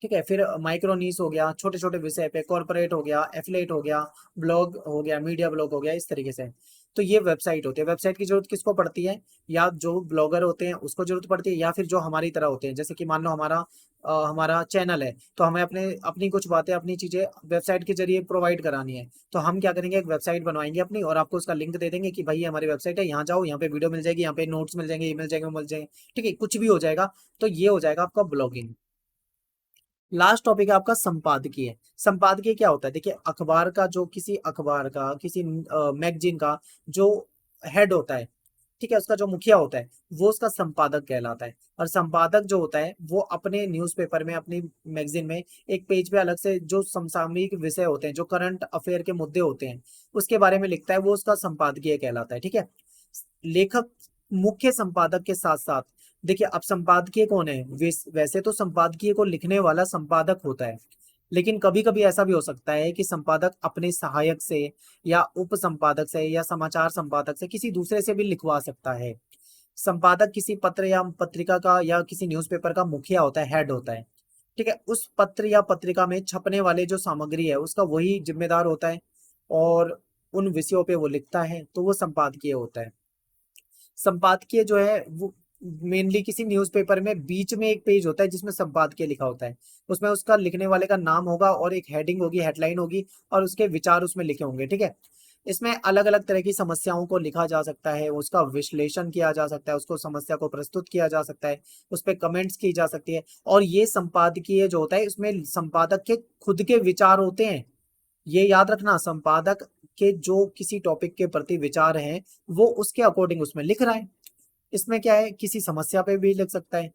ठीक है। फिर माइक्रो नीश हो गया, छोटे छोटे विषय पे, कॉर्पोरेट हो गया, एफिलेट हो गया, ब्लॉग हो गया, मीडिया ब्लॉग हो गया, इस तरीके से। तो ये वेबसाइट होती है। वेबसाइट की जरूरत किसको पड़ती है? या जो ब्लॉगर होते हैं उसको जरूरत पड़ती है, या फिर जो हमारी तरह होते हैं, जैसे कि मान लो हमारा चैनल है, तो हमें अपनी कुछ बातें, अपनी चीजें वेबसाइट के जरिए प्रोवाइड करानी है, तो हम क्या करेंगे, एक वेबसाइट बनवाएंगे अपनी और आपको उसका लिंक दे देंगे कि भाई ये हमारी वेबसाइट है, यहाँ जाओ, यहाँ पे वीडियो मिल जाएगी, यहाँ पे नोट्स मिल जाएंगे, ये मिल जाएंगे, वो मिल जाएंगे, ठीक है, कुछ भी हो जाएगा। तो ये हो जाएगा आपका ब्लॉगिंग। लास्ट टॉपिक है आपका संपादकीय। संपादकीय क्या होता है? देखिए अखबार का, जो किसी अखबार का, किसी मैगजीन का जो हेड होता है, ठीक है, उसका जो मुखिया होता है वो उसका संपादक कहलाता है। और संपादक जो होता है वो अपने न्यूज़पेपर में, अपनी मैगजीन में एक पेज पे अलग से जो समसामयिक विषय होते हैं, जो करंट अफेयर के मुद्दे होते हैं, उसके बारे में लिखता है, वो उसका संपादकीय कहलाता है। ठीक है। लेखक मुख्य संपादक के साथ साथ, देखिए अब संपादकीय कौन है? वैसे तो संपादकीय को लिखने वाला संपादक होता है, लेकिन कभी कभी ऐसा भी हो सकता है कि संपादक अपने सहायक से या उप संपादक से या समाचार संपादक से, किसी दूसरे से भी लिखवा सकता है। संपादक किसी पत्र या पत्रिका का या किसी न्यूज़पेपर का मुखिया होता है, हेड होता है। ठीक है। उस पत्र या पत्रिका में छपने वाले जो सामग्री है उसका वही जिम्मेदार होता है और उन विषयों पे वो लिखता है, तो वो संपादकीय होता है। संपादकीय जो है वो मेनली किसी न्यूज़पेपर में बीच में एक पेज होता है जिसमें संपादकीय लिखा होता है, उसमें उसका लिखने वाले का नाम होगा और एक हेडिंग होगी, हेडलाइन होगी, और उसके विचार उसमें लिखे होंगे। ठीक है। इसमें अलग अलग तरह की समस्याओं को लिखा जा सकता है, उसका विश्लेषण किया जा सकता है, उसको समस्या को प्रस्तुत किया जा सकता है, उस पर कमेंट्स की जा सकती है। और ये संपादकीय जो होता है इसमें संपादक के खुद के विचार होते हैं। ये याद रखना, संपादक के जो किसी टॉपिक के प्रति विचार हैं वो उसके अकॉर्डिंग उसमें लिख रहा है। इसमें क्या है, किसी समस्या पे भी लिख सकता है।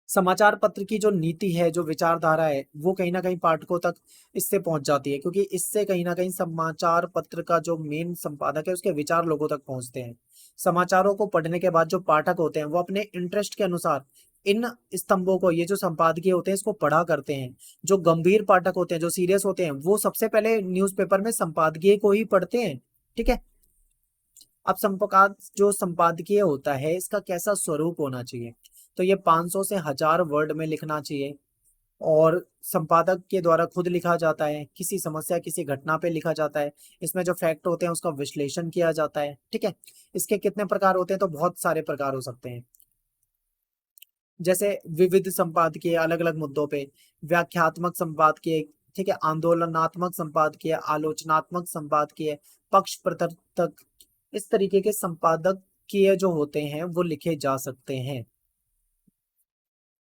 समाचार पत्र की जो नीति है, जो विचारधारा है, वो कहीं ना कहीं पाठकों तक इससे पहुंच जाती है, क्योंकि इससे कहीं ना कहीं समाचार पत्र का जो मेन संपादक है उसके विचार लोगों तक पहुंचते हैं। समाचारों को पढ़ने के बाद जो पाठक होते हैं वो अपने इंटरेस्ट के अनुसार इन स्तंभों को, ये जो संपादकीय होते हैं, इसको पढ़ा करते हैं। जो गंभीर पाठक होते हैं, जो सीरियस होते हैं, वो सबसे पहले न्यूज़पेपर में संपादकीय को ही पढ़ते हैं। ठीक है। अब संपाद जो संपादकीय होता है इसका कैसा स्वरूप होना चाहिए? तो ये 500 से 1000 वर्ड में लिखना चाहिए और संपादक के द्वारा खुद लिखा जाता है, किसी समस्या, किसी घटना पे लिखा जाता है, इसमें जो फैक्ट होते हैं उसका विश्लेषण किया जाता है। ठीक है। इसके कितने प्रकार होते हैं? तो बहुत सारे प्रकार हो सकते हैं, जैसे विविध संपादकीय, अलग अलग मुद्दों पे, व्याख्यात्मक संपादकीय, ठीक है, आंदोलनात्मक संपादकीय, आलोचनात्मक संपादकीय, पक्ष प्रवर्तक, इस तरीके के संपादकीय जो होते हैं वो लिखे जा सकते हैं।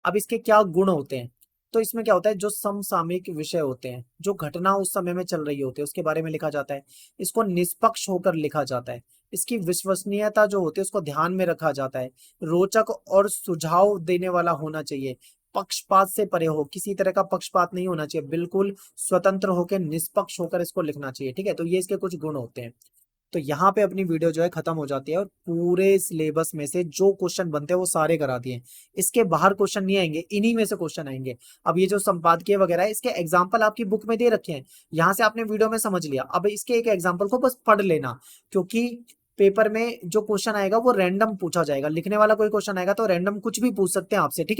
अब इसके क्या गुण होते हैं? तो इसमें क्या होता है, जो समसामयिक विषय होते हैं, जो घटना उस समय में चल रही होती है उसके बारे में लिखा जाता है, इसको निष्पक्ष होकर लिखा जाता है, इसकी विश्वसनीयता जो होती है उसको ध्यान में रखा जाता है, रोचक और सुझाव देने वाला होना चाहिए, पक्षपात से परे हो, किसी तरह का पक्षपात नहीं होना चाहिए, बिल्कुल स्वतंत्र होकर निष्पक्ष होकर इसको लिखना चाहिए। ठीक है। तो ये इसके कुछ गुण होते हैं। तो यहाँ पे अपनी वीडियो जो है खत्म हो जाती है और पूरे सिलेबस में से जो क्वेश्चन बनते हैं वो सारे करा दिए। इसके बाहर क्वेश्चन नहीं आएंगे, इन्हीं में से क्वेश्चन आएंगे। अब ये जो संपादकीय वगैरह है इसके एग्जाम्पल आपकी बुक में दे रखे हैं, यहाँ से आपने वीडियो में समझ लिया। अब इसके एक एग्जाम्पल को बस पढ़ लेना, क्योंकि पेपर में जो क्वेश्चन आएगा वो रैंडम पूछा जाएगा, लिखने वाला कोई क्वेश्चन आएगा तो रैंडम कुछ भी पूछ सकते हैं आपसे। ठीक है।